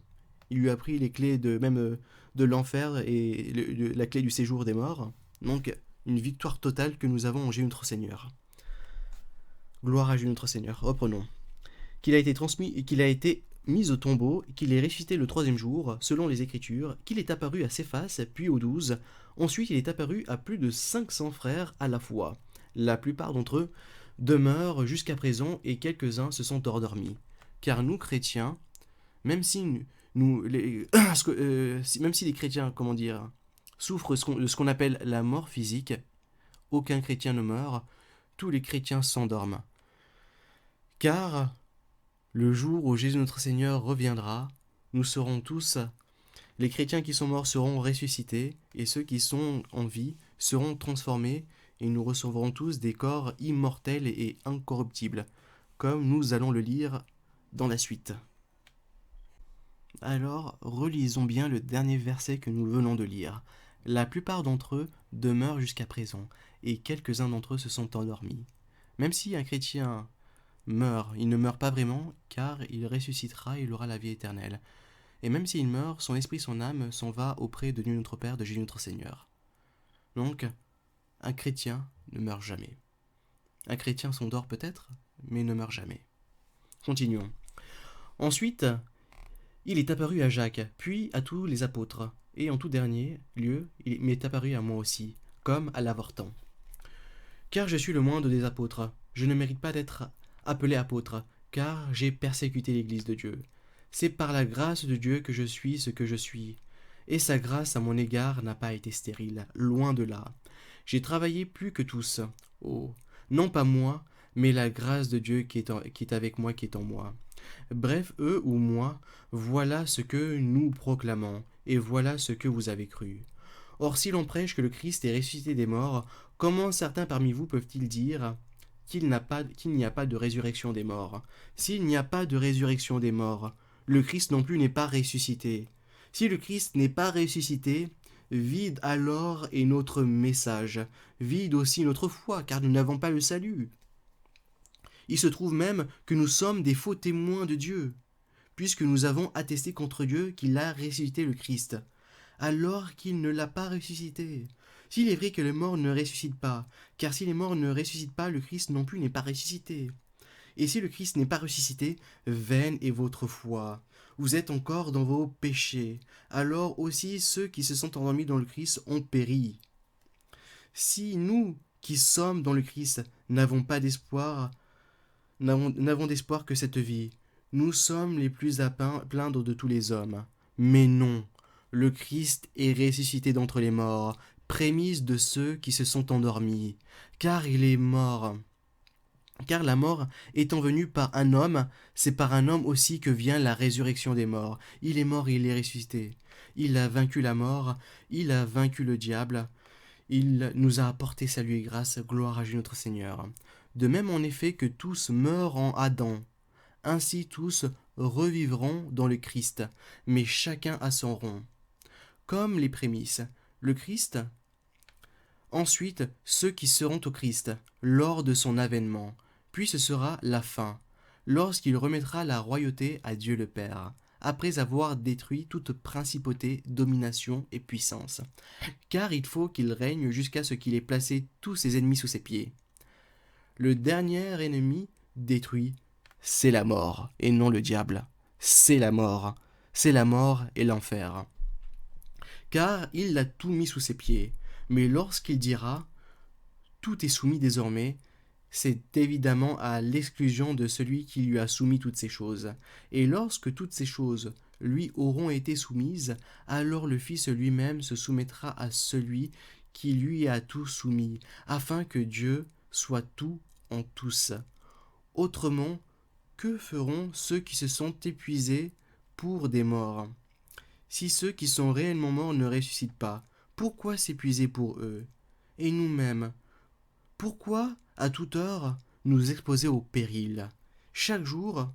Il lui a pris les clés de l'enfer et la clé du séjour des morts. Donc, une victoire totale que nous avons en Jésus notre Seigneur. Gloire à Jésus notre Seigneur. Reprenons. Qu'il a été mis au tombeau, qu'il est ressuscité le 3e jour, selon les Écritures, qu'il est apparu à Céphas, puis aux 12. Ensuite, il est apparu à plus de 500 frères à la fois. La plupart d'entre eux demeurent jusqu'à présent et quelques-uns se sont endormis. Car nous, chrétiens, même si les chrétiens, souffrent de ce qu'on appelle la mort physique, aucun chrétien ne meurt, tous les chrétiens s'endorment. Car le jour où Jésus notre Seigneur reviendra, nous serons tous, les chrétiens qui sont morts seront ressuscités, et ceux qui sont en vie seront transformés, et nous recevrons tous des corps immortels et incorruptibles, comme nous allons le lire dans la suite. Alors, relisons bien le dernier verset que nous venons de lire. La plupart d'entre eux demeurent jusqu'à présent, et quelques-uns d'entre eux se sont endormis. Même si un chrétien meurt, il ne meurt pas vraiment, car il ressuscitera et il aura la vie éternelle. Et même s'il meurt, son esprit, son âme s'en va auprès de Dieu notre Père, de Jésus notre Seigneur. Donc, un chrétien ne meurt jamais. Un chrétien s'endort peut-être, mais ne meurt jamais. Continuons. Ensuite, il est apparu à Jacques, puis à tous les apôtres, et en tout dernier lieu, il m'est apparu à moi aussi, comme à l'avortant. Car je suis le moindre des apôtres, je ne mérite pas d'être appelé apôtre, car j'ai persécuté l'Église de Dieu. C'est par la grâce de Dieu que je suis ce que je suis, et sa grâce à mon égard n'a pas été stérile, loin de là. J'ai travaillé plus que tous. Oh, non pas moi, mais la grâce de Dieu qui est avec moi, qui est en moi. Bref, eux ou moi, voilà ce que nous proclamons, et voilà ce que vous avez cru. Or, si l'on prêche que le Christ est ressuscité des morts, comment certains parmi vous peuvent-ils dire qu'il n'y a pas de résurrection des morts? S'il n'y a pas de résurrection des morts, le Christ non plus n'est pas ressuscité. Si le Christ n'est pas ressuscité, vide alors est notre message, vide aussi notre foi, car nous n'avons pas le salut. Il se trouve même que nous sommes des faux témoins de Dieu, puisque nous avons attesté contre Dieu qu'il a ressuscité le Christ, alors qu'il ne l'a pas ressuscité. S'il est vrai que les morts ne ressuscitent pas, car si les morts ne ressuscitent pas, le Christ non plus n'est pas ressuscité. Et si le Christ n'est pas ressuscité, vaine est votre foi. Vous êtes encore dans vos péchés. Alors aussi ceux qui se sont endormis dans le Christ ont péri. Si nous, qui sommes dans le Christ, n'avons d'espoir que cette vie, nous sommes les plus à plaindre de tous les hommes. Mais non, le Christ est ressuscité d'entre les morts, prémisse de ceux qui se sont endormis, car il est mort. Car la mort étant venue par un homme, c'est par un homme aussi que vient la résurrection des morts. Il est mort et il est ressuscité. Il a vaincu la mort, il a vaincu le diable, il nous a apporté salut et grâce, gloire à Dieu notre Seigneur. De même en effet que tous meurent en Adam, ainsi tous revivront dans le Christ, mais chacun à son rang. Comme les prémices, le Christ, ensuite ceux qui seront au Christ, lors de son avènement, puis ce sera la fin, lorsqu'il remettra la royauté à Dieu le Père, après avoir détruit toute principauté, domination et puissance. Car il faut qu'il règne jusqu'à ce qu'il ait placé tous ses ennemis sous ses pieds. Le dernier ennemi détruit, c'est la mort, et non le diable. C'est la mort. C'est la mort et l'enfer. Car il l'a tout mis sous ses pieds. Mais lorsqu'il dira « tout est soumis désormais », c'est évidemment à l'exclusion de celui qui lui a soumis toutes ces choses. Et lorsque toutes ces choses lui auront été soumises, alors le Fils lui-même se soumettra à celui qui lui a tout soumis, afin que Dieu soit tout en tous. Autrement, que feront ceux qui se sont épuisés pour des morts? Si ceux qui sont réellement morts ne ressuscitent pas, pourquoi s'épuiser pour eux? Et nous-mêmes, pourquoi, à toute heure, nous exposer au péril? Chaque jour,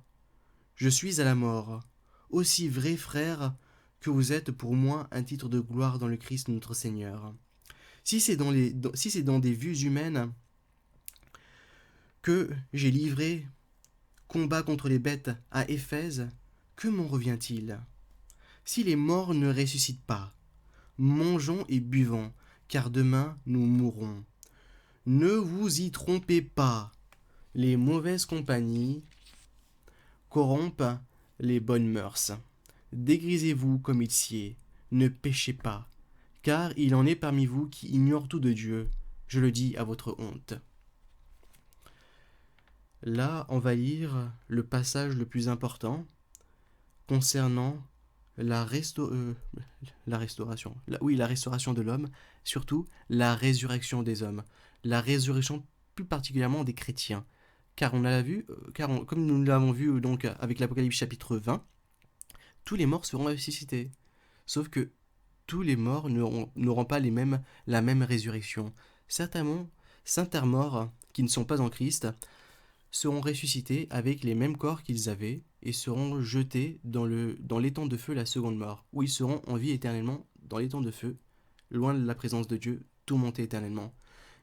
je suis à la mort. Aussi vrai, frère, que vous êtes pour moi un titre de gloire dans le Christ notre Seigneur. Si c'est dans des vues humaines que j'ai livré combat contre les bêtes à Éphèse, que m'en revient-il? Si les morts ne ressuscitent pas, mangeons et buvons, car demain nous mourrons. Ne vous y trompez pas, les mauvaises compagnies corrompent les bonnes mœurs. Dégrisez-vous comme il sied, ne péchez pas, car il en est parmi vous qui ignorent tout de Dieu, je le dis à votre honte. Là, on va lire le passage le plus important concernant la restauration de l'homme, surtout la résurrection des hommes, la résurrection plus particulièrement des chrétiens. Car comme nous l'avons vu donc avec l'Apocalypse chapitre 20, tous les morts seront ressuscités. Sauf que tous les morts n'auront pas la même résurrection. Certains morts qui ne sont pas en Christ seront ressuscités avec les mêmes corps qu'ils avaient et seront jetés dans l'étang de feu, la seconde mort, où ils seront en vie éternellement dans l'étang de feu, loin de la présence de Dieu, tourmentés éternellement.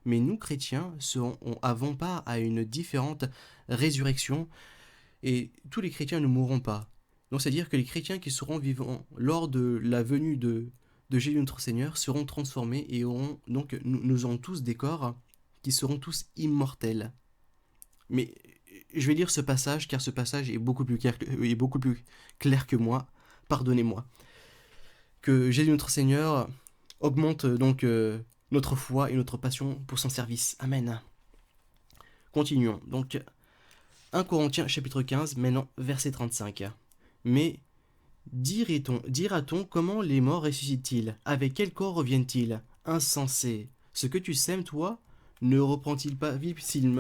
Mais nous, chrétiens, avons part à une différente résurrection, et tous les chrétiens ne mourront pas. Donc c'est-à-dire que les chrétiens qui seront vivants lors de la venue de Jésus notre Seigneur seront transformés et nous aurons tous des corps qui seront tous immortels. Mais je vais lire ce passage car ce passage est beaucoup plus clair que moi. Pardonnez-moi. Que Jésus notre Seigneur augmente donc notre foi et notre passion pour son service. Amen. Continuons. Donc 1 Corinthiens chapitre 15, maintenant verset 35. Mais dira-t-on comment les morts ressuscitent-ils? Avec quel corps reviennent-ils? Insensé. Ce que tu sèmes, toi, ne reprend-il pas vie s'il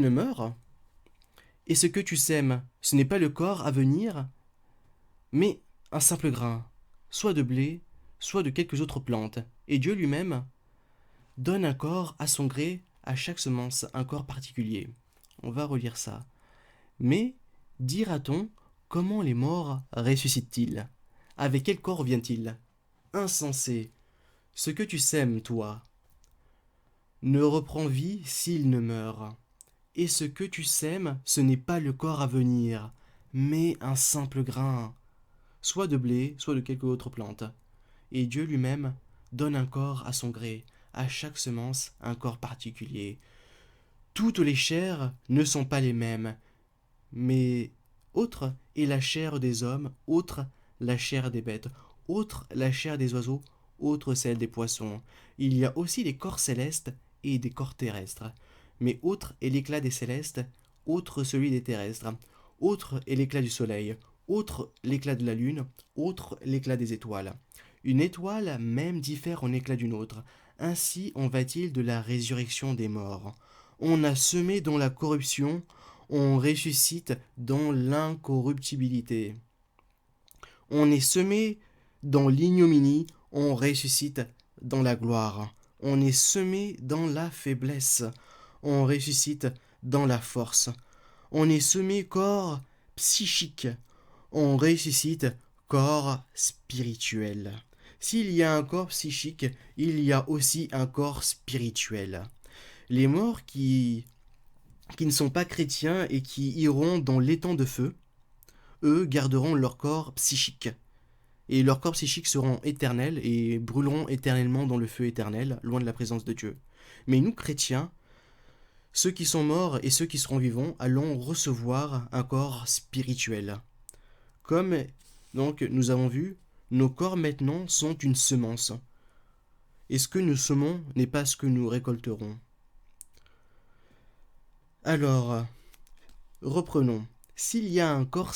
ne meurt? Et ce que tu sèmes, ce n'est pas le corps à venir, mais un simple grain, soit de blé, soit de quelques autres plantes. Et Dieu lui-même donne un corps à son gré, à chaque semence, un corps particulier. On va relire ça. Mais dira-t-on, comment les morts ressuscitent-ils? Avec quel corps viennent-ils? Insensé. Ce que tu sèmes, toi, ne reprend vie s'il ne meurt. Et ce que tu sèmes, ce n'est pas le corps à venir, mais un simple grain, soit de blé, soit de quelque autre plante. Et Dieu lui-même donne un corps à son gré, à chaque semence un corps particulier. Toutes les chairs ne sont pas les mêmes, mais autre est la chair des hommes, autre la chair des bêtes, autre la chair des oiseaux, autre celle des poissons. Il y a aussi des corps célestes et des corps terrestres. Mais autre est l'éclat des célestes, autre celui des terrestres, autre est l'éclat du soleil, autre l'éclat de la lune, autre l'éclat des étoiles. Une étoile même diffère en éclat d'une autre. Ainsi en va-t-il de la résurrection des morts. On a semé dans la corruption, on ressuscite dans l'incorruptibilité. On est semé dans l'ignominie, on ressuscite dans la gloire. On est semé dans la faiblesse, on ressuscite dans la force. On est semé corps psychique, on ressuscite corps spirituel. S'il y a un corps psychique, il y a aussi un corps spirituel. Les morts qui ne sont pas chrétiens et qui iront dans l'étang de feu, eux garderont leur corps psychique. Et leurs corps psychiques seront éternels et brûleront éternellement dans le feu éternel, loin de la présence de Dieu. Mais nous, chrétiens, ceux qui sont morts et ceux qui seront vivants, allons recevoir un corps spirituel. Comme donc nous avons vu, nos corps maintenant sont une semence. Et ce que nous semons n'est pas ce que nous récolterons. Alors, reprenons. S'il y a un corps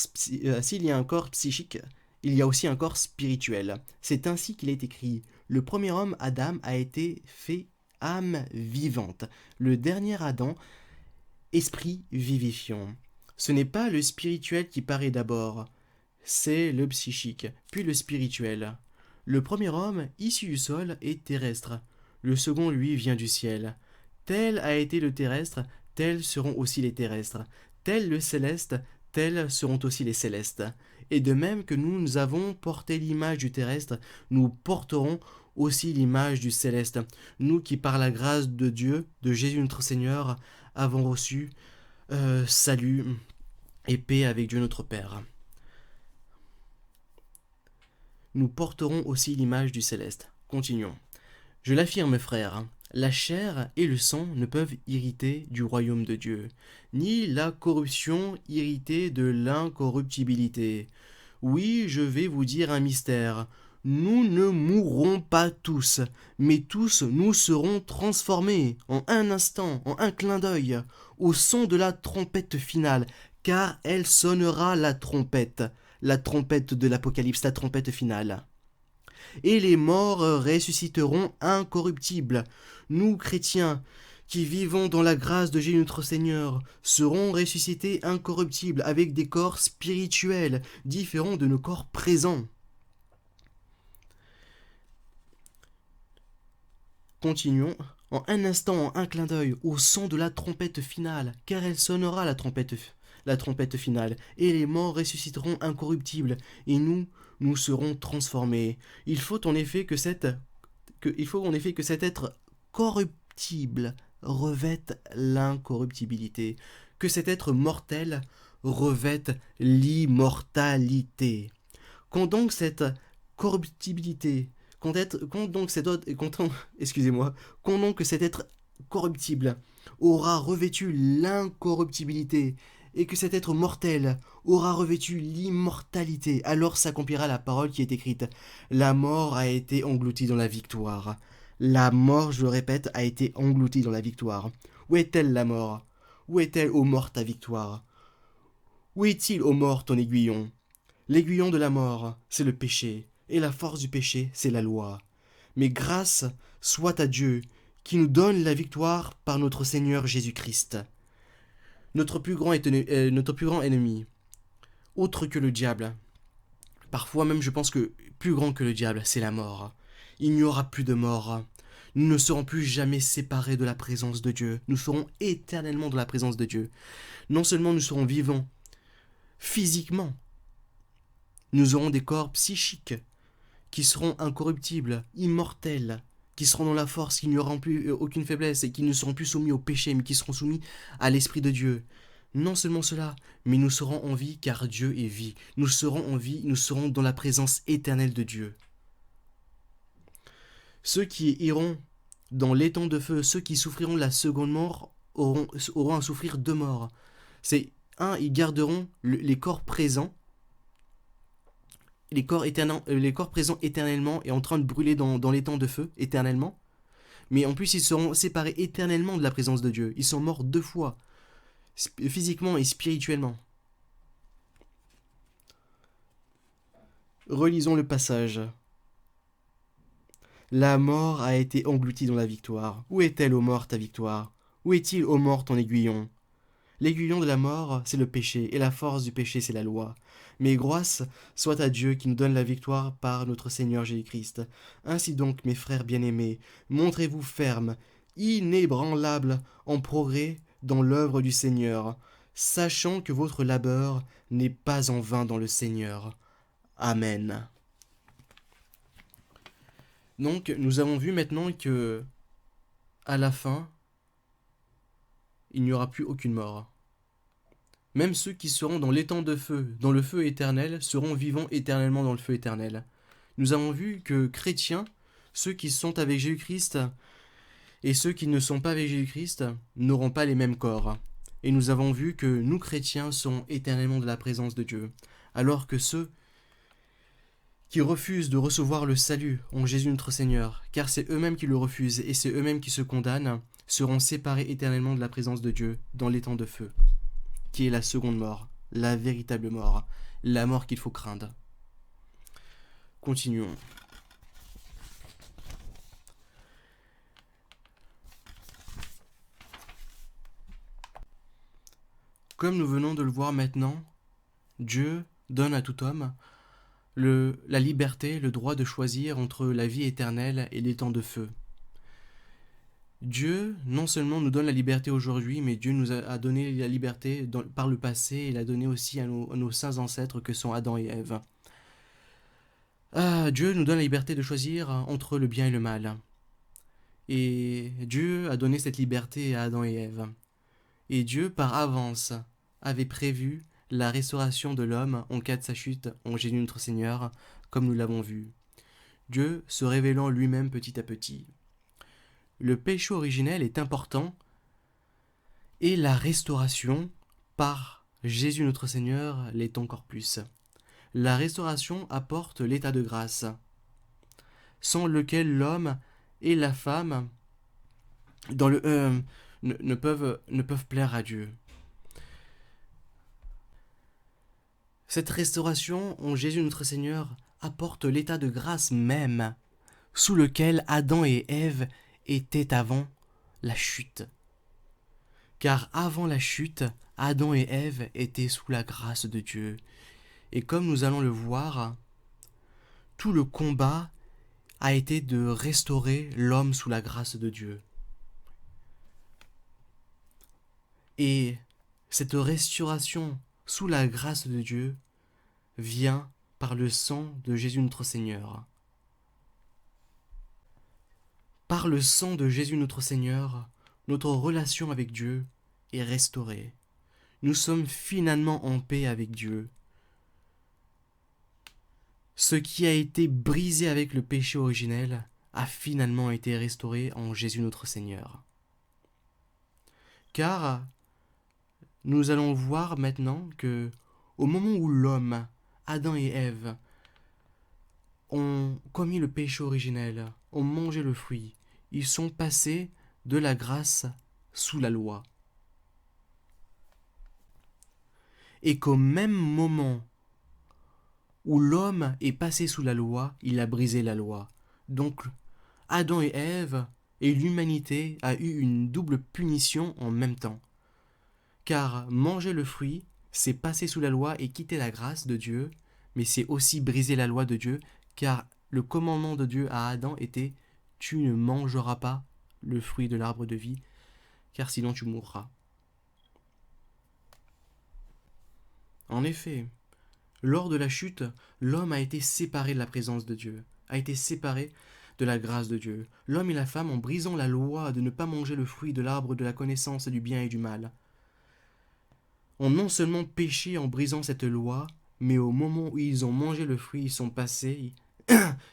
psychique, il y a aussi un corps spirituel. C'est ainsi qu'il est écrit. Le premier homme, Adam, a été fait âme vivante. Le dernier Adam, esprit vivifiant. Ce n'est pas le spirituel qui paraît d'abord, c'est le psychique, puis le spirituel. Le premier homme, issu du sol, est terrestre. Le second, lui, vient du ciel. Tel a été le terrestre, tels seront aussi les terrestres. Tel le céleste, tels seront aussi les célestes. Et de même que nous avons porté l'image du terrestre, nous porterons aussi l'image du céleste. Nous qui, par la grâce de Dieu, de Jésus notre Seigneur, avons reçu salut et paix avec Dieu notre Père. Nous porterons aussi l'image du céleste. Continuons. Je l'affirme, frères, la chair et le sang ne peuvent hériter du royaume de Dieu, ni la corruption hériter de l'incorruptibilité. Oui, je vais vous dire un mystère. Nous ne mourrons pas tous, mais tous nous serons transformés en un instant, en un clin d'œil, au son de la trompette finale, car elle sonnera la trompette de l'Apocalypse, la trompette finale. Et les morts ressusciteront incorruptibles. Nous, chrétiens, qui vivons dans la grâce de Jésus notre Seigneur, seront ressuscités incorruptibles avec des corps spirituels différents de nos corps présents. Continuons en un instant, en un clin d'œil, au son de la trompette finale, car elle sonnera la trompette finale, et les morts ressusciteront incorruptibles, et nous serons transformés. Il faut en effet que cet être corruptible revête l'incorruptibilité, que cet être mortel revête l'immortalité. Quand donc cette corruptibilité, quand donc cet autre, excusez-moi, quand donc cet être corruptible aura revêtu l'incorruptibilité et que cet être mortel aura revêtu l'immortalité, alors s'accomplira la parole qui est écrite. La mort a été engloutie dans la victoire. La mort, je le répète, a été engloutie dans la victoire. Où est-elle la mort? Où est-elle, ô mort, ta victoire? Où est-il, ô mort, ton aiguillon? L'aiguillon de la mort, c'est le péché, et la force du péché, c'est la loi. Mais grâce soit à Dieu, qui nous donne la victoire par notre Seigneur Jésus-Christ. Notre plus grand ennemi, autre que le diable. Parfois même je pense que plus grand que le diable, c'est la mort. Il n'y aura plus de mort. Nous ne serons plus jamais séparés de la présence de Dieu. Nous serons éternellement dans la présence de Dieu. Non seulement nous serons vivants physiquement, nous aurons des corps psychiques qui seront incorruptibles, immortels, qui seront dans la force, qui n'auront plus aucune faiblesse et qui ne seront plus soumis au péché, mais qui seront soumis à l'Esprit de Dieu. Non seulement cela, mais nous serons en vie car Dieu est vie. Nous serons en vie, nous serons dans la présence éternelle de Dieu. Ceux qui iront dans l'étang de feu, ceux qui souffriront la seconde mort, auront à souffrir deux morts. C'est ils garderont les corps présents, les corps présents éternellement et en train de brûler dans l'étang de feu éternellement. Mais en plus, ils seront séparés éternellement de la présence de Dieu. Ils sont morts deux fois, physiquement et spirituellement. Relisons le passage. La mort a été engloutie dans la victoire. Où est-elle, ô mort, ta victoire? Où est-il, ô mort, ton aiguillon? L'aiguillon de la mort, c'est le péché, et la force du péché, c'est la loi. Mais grâce soit à Dieu qui nous donne la victoire par notre Seigneur Jésus-Christ. Ainsi donc, mes frères bien-aimés, montrez-vous fermes, inébranlables en progrès dans l'œuvre du Seigneur, sachant que votre labeur n'est pas en vain dans le Seigneur. Amen. Donc, nous avons vu maintenant que, à la fin, il n'y aura plus aucune mort. Même ceux qui seront dans l'étang de feu, dans le feu éternel, seront vivants éternellement dans le feu éternel. Nous avons vu que chrétiens, ceux qui sont avec Jésus-Christ et ceux qui ne sont pas avec Jésus-Christ, n'auront pas les mêmes corps. Et nous avons vu que nous, chrétiens, serons éternellement de la présence de Dieu, alors que ceux qui refusent de recevoir le salut en Jésus notre Seigneur, car c'est eux-mêmes qui le refusent et c'est eux-mêmes qui se condamnent, seront séparés éternellement de la présence de Dieu dans l'étang de feu, qui est la seconde mort, la véritable mort, la mort qu'il faut craindre. Continuons. Comme nous venons de le voir maintenant, Dieu donne à tout homme la liberté, le droit de choisir entre la vie éternelle et l'étang de feu. Dieu, non seulement nous donne la liberté aujourd'hui, mais Dieu nous a donné la liberté par le passé et l'a donné aussi à nos saints ancêtres que sont Adam et Ève. Dieu nous donne la liberté de choisir entre le bien et le mal. Et Dieu a donné cette liberté à Adam et Ève. Et Dieu, par avance, avait prévu la restauration de l'homme en cas de sa chute en Jésus notre Seigneur, comme nous l'avons vu. Dieu se révélant lui-même petit à petit. Le péché originel est important et la restauration par Jésus notre Seigneur l'est encore plus. La restauration apporte l'état de grâce, sans lequel l'homme et la femme ne peuvent plaire à Dieu. Cette restauration en Jésus notre Seigneur apporte l'état de grâce même sous lequel Adam et Ève étaient avant la chute. Car avant la chute, Adam et Ève étaient sous la grâce de Dieu. Et comme nous allons le voir, tout le combat a été de restaurer l'homme sous la grâce de Dieu. Et cette restauration sous la grâce de Dieu vient par le sang de Jésus notre Seigneur. Par le sang de Jésus notre Seigneur, notre relation avec Dieu est restaurée. Nous sommes finalement en paix avec Dieu. Ce qui a été brisé avec le péché originel a finalement été restauré en Jésus notre Seigneur. Car nous allons voir maintenant que au moment où l'homme, Adam et Ève, ont commis le péché originel, ont mangé le fruit, ils sont passés de la grâce sous la loi. Et qu'au même moment où l'homme est passé sous la loi, il a brisé la loi. Donc Adam et Ève et l'humanité a eu une double punition en même temps. Car manger le fruit, c'est passer sous la loi et quitter la grâce de Dieu, mais c'est aussi briser la loi de Dieu, car le commandement de Dieu à Adam était « Tu ne mangeras pas le fruit de l'arbre de vie, car sinon tu mourras. » En effet, lors de la chute, l'homme a été séparé de la présence de Dieu, a été séparé de la grâce de Dieu. L'homme et la femme, en brisant la loi de ne pas manger le fruit de l'arbre de la connaissance du bien et du mal, ont non seulement péché en brisant cette loi, mais au moment où ils ont mangé le fruit, ils sont passés,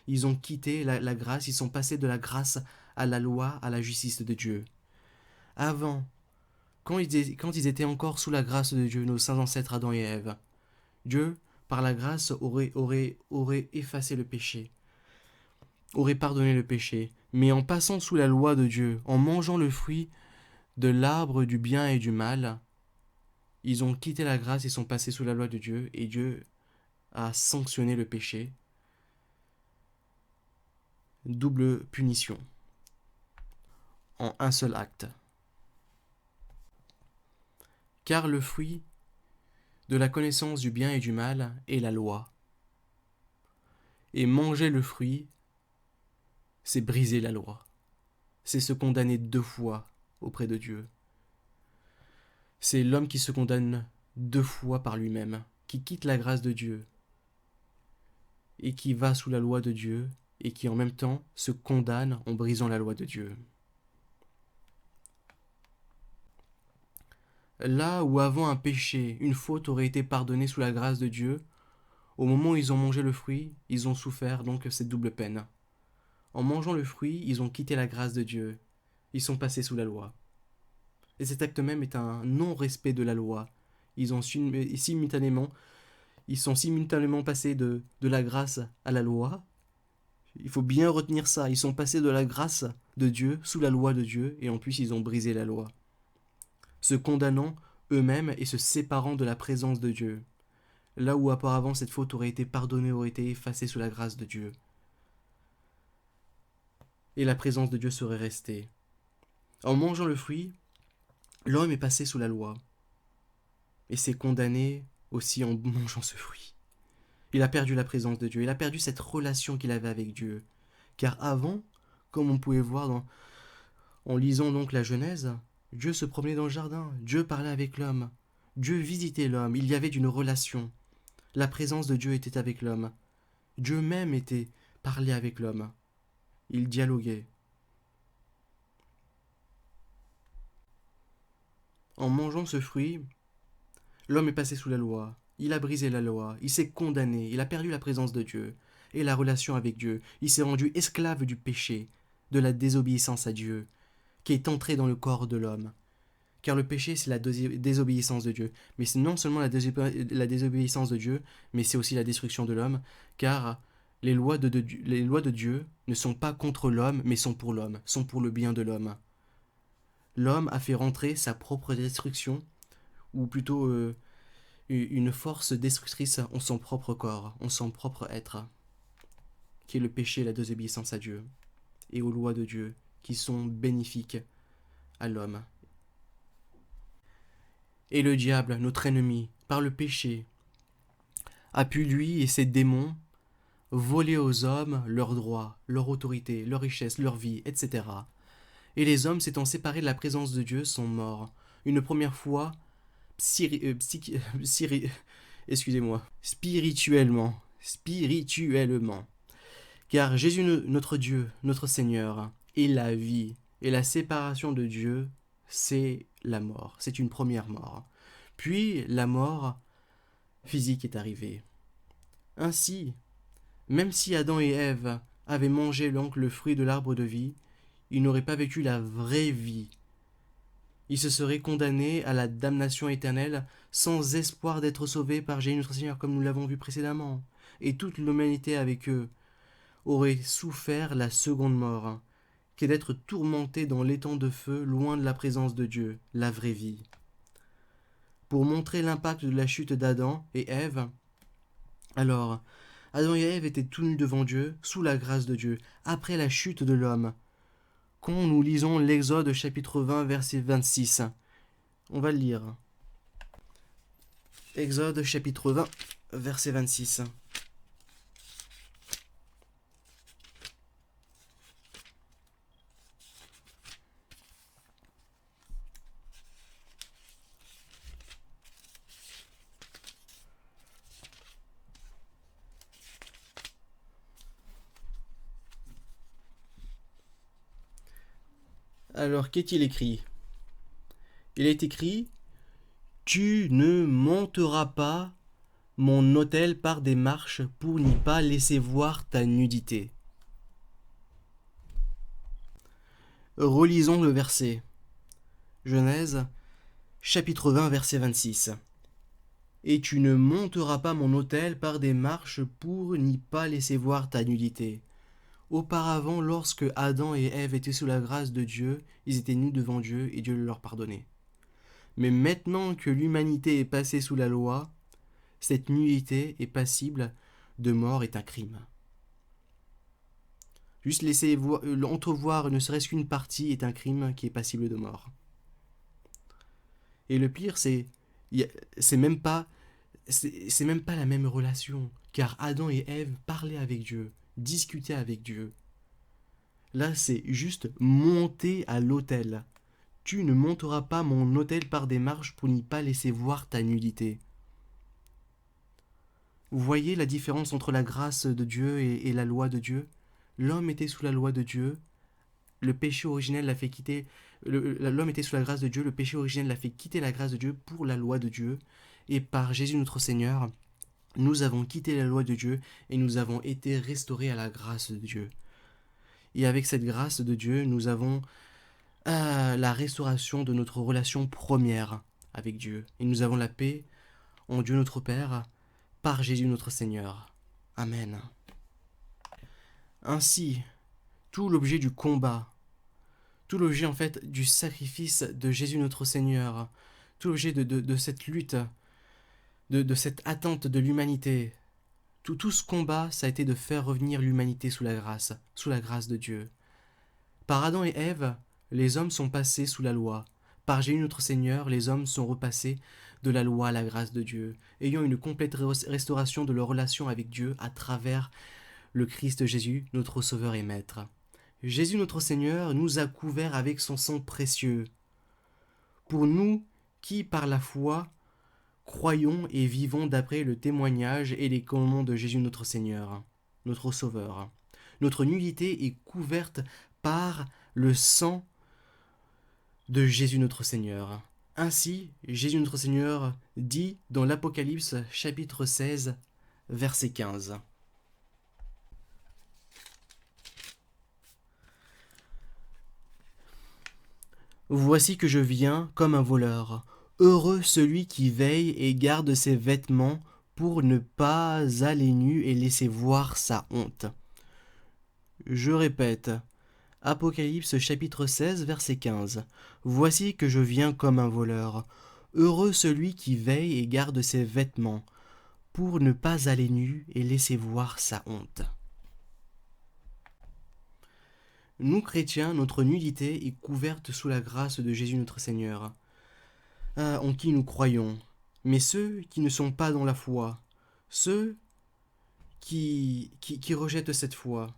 ils ont quitté la grâce, ils sont passés de la grâce à la loi, à la justice de Dieu. Avant, quand ils étaient encore sous la grâce de Dieu, nos saints ancêtres Adam et Ève, Dieu, par la grâce, aurait effacé le péché, aurait pardonné le péché. Mais en passant sous la loi de Dieu, en mangeant le fruit de l'arbre du bien et du mal, ils ont quitté la grâce et sont passés sous la loi de Dieu, et Dieu a sanctionné le péché. Double punition en un seul acte. Car le fruit de la connaissance du bien et du mal est la loi. Et manger le fruit, c'est briser la loi. C'est se condamner 2 fois auprès de Dieu. C'est l'homme qui se condamne 2 fois par lui-même, qui quitte la grâce de Dieu et qui va sous la loi de Dieu et qui en même temps se condamne en brisant la loi de Dieu. Là où avant un péché, une faute aurait été pardonnée sous la grâce de Dieu, au moment où ils ont mangé le fruit, ils ont souffert donc cette double peine. En mangeant le fruit, ils ont quitté la grâce de Dieu. Ils sont passés sous la loi. Et cet acte même est un non-respect de la loi. Ils sont simultanément passés de la grâce à la loi. Il faut bien retenir ça. Ils sont passés de la grâce de Dieu sous la loi de Dieu, et en plus ils ont brisé la loi, se condamnant eux-mêmes et se séparant de la présence de Dieu. Là où auparavant cette faute aurait été pardonnée, aurait été effacée sous la grâce de Dieu. Et la présence de Dieu serait restée. En mangeant le fruit, l'homme est passé sous la loi et s'est condamné aussi en mangeant ce fruit. Il a perdu la présence de Dieu, il a perdu cette relation qu'il avait avec Dieu. Car avant, comme on pouvait voir en lisant donc la Genèse, Dieu se promenait dans le jardin, Dieu parlait avec l'homme, Dieu visitait l'homme, il y avait une relation. La présence de Dieu était avec l'homme. Dieu même était parlé avec l'homme. Il dialoguait. En mangeant ce fruit, l'homme est passé sous la loi. Il a brisé la loi. Il s'est condamné. Il a perdu la présence de Dieu et la relation avec Dieu. Il s'est rendu esclave du péché, de la désobéissance à Dieu, qui est entrée dans le corps de l'homme. Car le péché, c'est la désobéissance de Dieu. Mais c'est non seulement la désobéissance de Dieu, mais c'est aussi la destruction de l'homme, car les lois de Dieu ne sont pas contre l'homme, mais sont pour l'homme, sont pour le bien de l'homme. L'homme a fait rentrer sa propre destruction, ou plutôt une force destructrice en son propre corps, en son propre être, qui est le péché et la désobéissance à Dieu, et aux lois de Dieu, qui sont bénéfiques à l'homme. Et le diable, notre ennemi, par le péché, a pu lui et ses démons voler aux hommes leurs droits, leur autorité, leur richesse, leur vie, etc. Et les hommes, s'étant séparés de la présence de Dieu, sont morts. une première fois, excusez-moi, spirituellement. Car Jésus, notre Dieu, notre Seigneur, est la vie. Et la séparation de Dieu, c'est la mort. C'est une première mort. Puis la mort physique est arrivée. Ainsi, même si Adam et Ève avaient mangé donc le fruit de l'arbre de vie, ils n'auraient pas vécu la vraie vie. Ils se seraient condamnés à la damnation éternelle sans espoir d'être sauvés par Jésus notre Seigneur, comme nous l'avons vu précédemment. Et toute l'humanité avec eux aurait souffert la seconde mort, qui est d'être tourmenté dans l'étang de feu, loin de la présence de Dieu, la vraie vie. Pour montrer l'impact de la chute d'Adam et Ève, alors, Adam et Ève étaient tout nus devant Dieu, sous la grâce de Dieu, après la chute de l'homme. Quand nous lisons l'Exode chapitre 20, verset 26, on va le lire. Exode chapitre 20, verset 26. Alors, qu'est-il écrit? Il est écrit « Tu ne monteras pas mon autel par des marches pour n'y pas laisser voir ta nudité. » Relisons le verset. Genèse, chapitre 20, verset 26. « Et tu ne monteras pas mon autel par des marches pour n'y pas laisser voir ta nudité. » Auparavant, lorsque Adam et Ève étaient sous la grâce de Dieu, ils étaient nus devant Dieu et Dieu leur pardonnait. Mais maintenant que l'humanité est passée sous la loi, cette nudité est passible de mort, est un crime. Juste laisser entrevoir ne serait-ce qu'une partie est un crime qui est passible de mort. Et le pire, c'est même pas la même relation, car Adam et Ève parlaient avec Dieu, discutaient avec Dieu. Là, c'est juste monter à l'autel. Tu ne monteras pas mon autel par des marches pour n'y pas laisser voir ta nudité. Vous voyez la différence entre la grâce de Dieu et la loi de Dieu? L'homme était sous la loi de Dieu, le péché originel l'a fait quitter. L'homme était sous la grâce de Dieu, le péché originel l'a fait quitter la grâce de Dieu pour la loi de Dieu. Et par Jésus notre Seigneur, nous avons quitté la loi de Dieu et nous avons été restaurés à la grâce de Dieu. Et avec cette grâce de Dieu, nous avons la restauration de notre relation première avec Dieu. Et nous avons la paix en Dieu notre Père, par Jésus notre Seigneur. Amen. Ainsi, tout l'objet du combat, tout l'objet en fait du sacrifice de Jésus notre Seigneur, tout l'objet de cette lutte, de cette attente de l'humanité, tout ce combat, ça a été de faire revenir l'humanité sous la grâce de Dieu. Par Adam et Ève, les hommes sont passés sous la loi. Par Jésus notre Seigneur, les hommes sont repassés de la loi à la grâce de Dieu, ayant une complète restauration de leur relation avec Dieu à travers le Christ Jésus, notre Sauveur et Maître. Jésus notre Seigneur nous a couverts avec son sang précieux. Pour nous qui, par la foi, croyons et vivons d'après le témoignage et les commandements de Jésus notre Seigneur, notre Sauveur. Notre nudité est couverte par le sang de Jésus notre Seigneur. Ainsi, Jésus notre Seigneur dit dans l'Apocalypse chapitre 16, verset 15. Voici que je viens comme un voleur. Heureux celui qui veille et garde ses vêtements pour ne pas aller nu et laisser voir sa honte. Je répète, Apocalypse chapitre 16, verset 15. Voici que je viens comme un voleur. Heureux celui qui veille et garde ses vêtements pour ne pas aller nu et laisser voir sa honte. Nous, chrétiens, notre nudité est couverte sous la grâce de Jésus notre Seigneur, en qui nous croyons. Mais ceux qui ne sont pas dans la foi, ceux qui rejettent cette foi,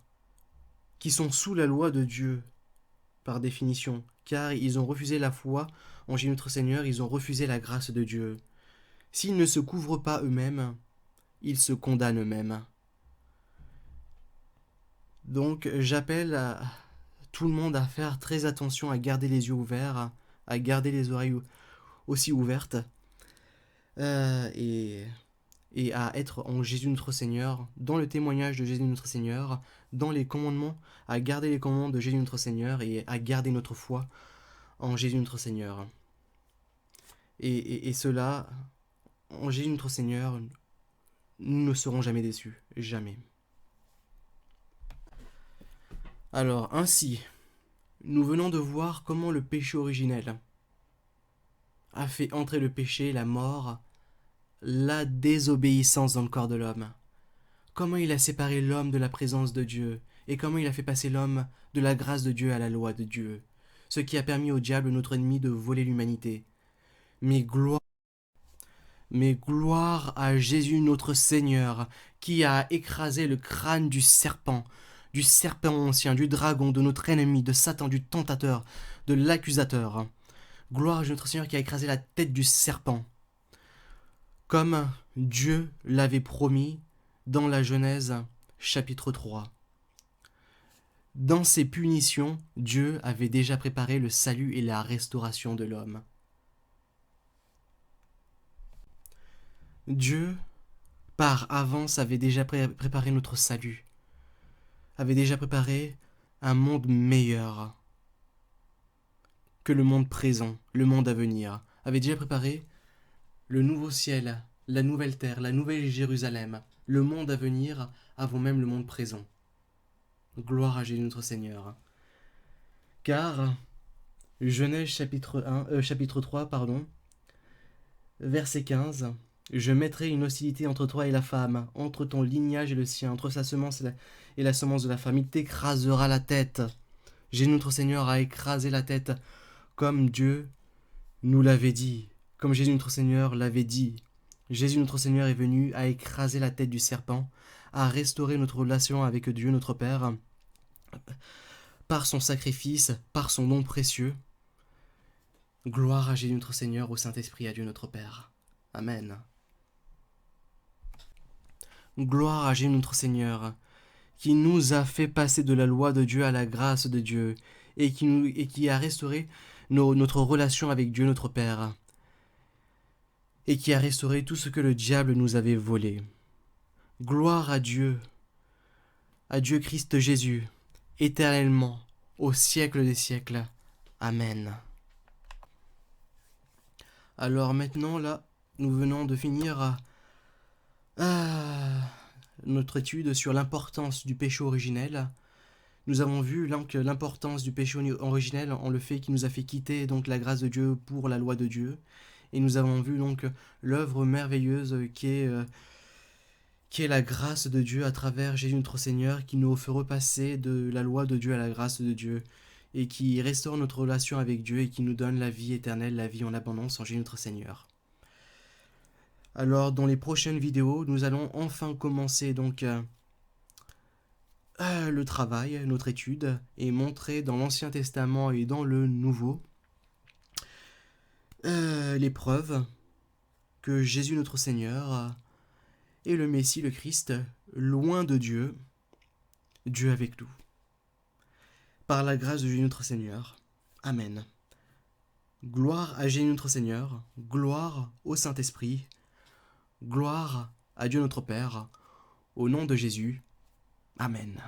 qui sont sous la loi de Dieu, par définition, car ils ont refusé la foi en Jésus notre Seigneur, ils ont refusé la grâce de Dieu. S'ils ne se couvrent pas eux-mêmes, ils se condamnent eux-mêmes. Donc j'appelle tout le monde à faire très attention, à garder les yeux ouverts, à garder les oreilles aussi ouvertes, et à être en Jésus notre Seigneur, dans le témoignage de Jésus notre Seigneur, dans les commandements, à garder les commandements de Jésus notre Seigneur et à garder notre foi en Jésus notre Seigneur. Et cela, en Jésus notre Seigneur, nous ne serons jamais déçus, jamais. Alors, ainsi, nous venons de voir comment le péché originel a fait entrer le péché, la mort, la désobéissance dans le corps de l'homme. Comment il a séparé l'homme de la présence de Dieu, et comment il a fait passer l'homme de la grâce de Dieu à la loi de Dieu, ce qui a permis au diable, notre ennemi, de voler l'humanité. Mais gloire à Jésus notre Seigneur, qui a écrasé le crâne du serpent ancien, du dragon, de notre ennemi, de Satan, du tentateur, de l'accusateur. Gloire à notre Seigneur qui a écrasé la tête du serpent, comme Dieu l'avait promis dans la Genèse chapitre 3. Dans ses punitions, Dieu avait déjà préparé le salut et la restauration de l'homme. Dieu, par avance, avait déjà préparé notre salut, avait déjà préparé un monde meilleur que le monde présent, le monde à venir, avait déjà préparé le nouveau ciel, la nouvelle terre, la nouvelle Jérusalem, le monde à venir avant même le monde présent. Gloire à Jésus notre Seigneur. Car Genèse chapitre 3, verset 15, je mettrai une hostilité entre toi et la femme, entre ton lignage et le sien, entre sa semence et la semence de la femme. Il t'écrasera la tête. Jésus notre Seigneur a écrasé la tête, comme Dieu nous l'avait dit, comme Jésus notre Seigneur l'avait dit. Jésus notre Seigneur est venu à écraser la tête du serpent, à restaurer notre relation avec Dieu notre Père, par son sacrifice, par son don précieux. Gloire à Jésus notre Seigneur, au Saint-Esprit, à Dieu notre Père. Amen. Gloire à Jésus notre Seigneur, qui nous a fait passer de la loi de Dieu à la grâce de Dieu, et qui a restauré notre relation avec Dieu notre Père, et qui a restauré tout ce que le diable nous avait volé. Gloire à Dieu Christ Jésus, éternellement, au siècle des siècles. Amen. Alors maintenant, là, nous venons de finir notre étude sur l'importance du péché originel. Nous avons vu donc l'importance du péché originel en le fait qu'il nous a fait quitter donc la grâce de Dieu pour la loi de Dieu. Et nous avons vu donc l'œuvre merveilleuse qui est la grâce de Dieu à travers Jésus notre Seigneur, qui nous fait repasser de la loi de Dieu à la grâce de Dieu, et qui restaure notre relation avec Dieu et qui nous donne la vie éternelle, la vie en abondance en Jésus notre Seigneur. Alors dans les prochaines vidéos, nous allons enfin commencer donc le travail, notre étude, et montrer dans l'Ancien Testament et dans le Nouveau les preuves que Jésus notre Seigneur est le Messie, le Christ, loin de Dieu, Dieu avec nous. Par la grâce de Jésus notre Seigneur. Amen. Gloire à Jésus notre Seigneur, gloire au Saint-Esprit, gloire à Dieu notre Père, au nom de Jésus. Amen.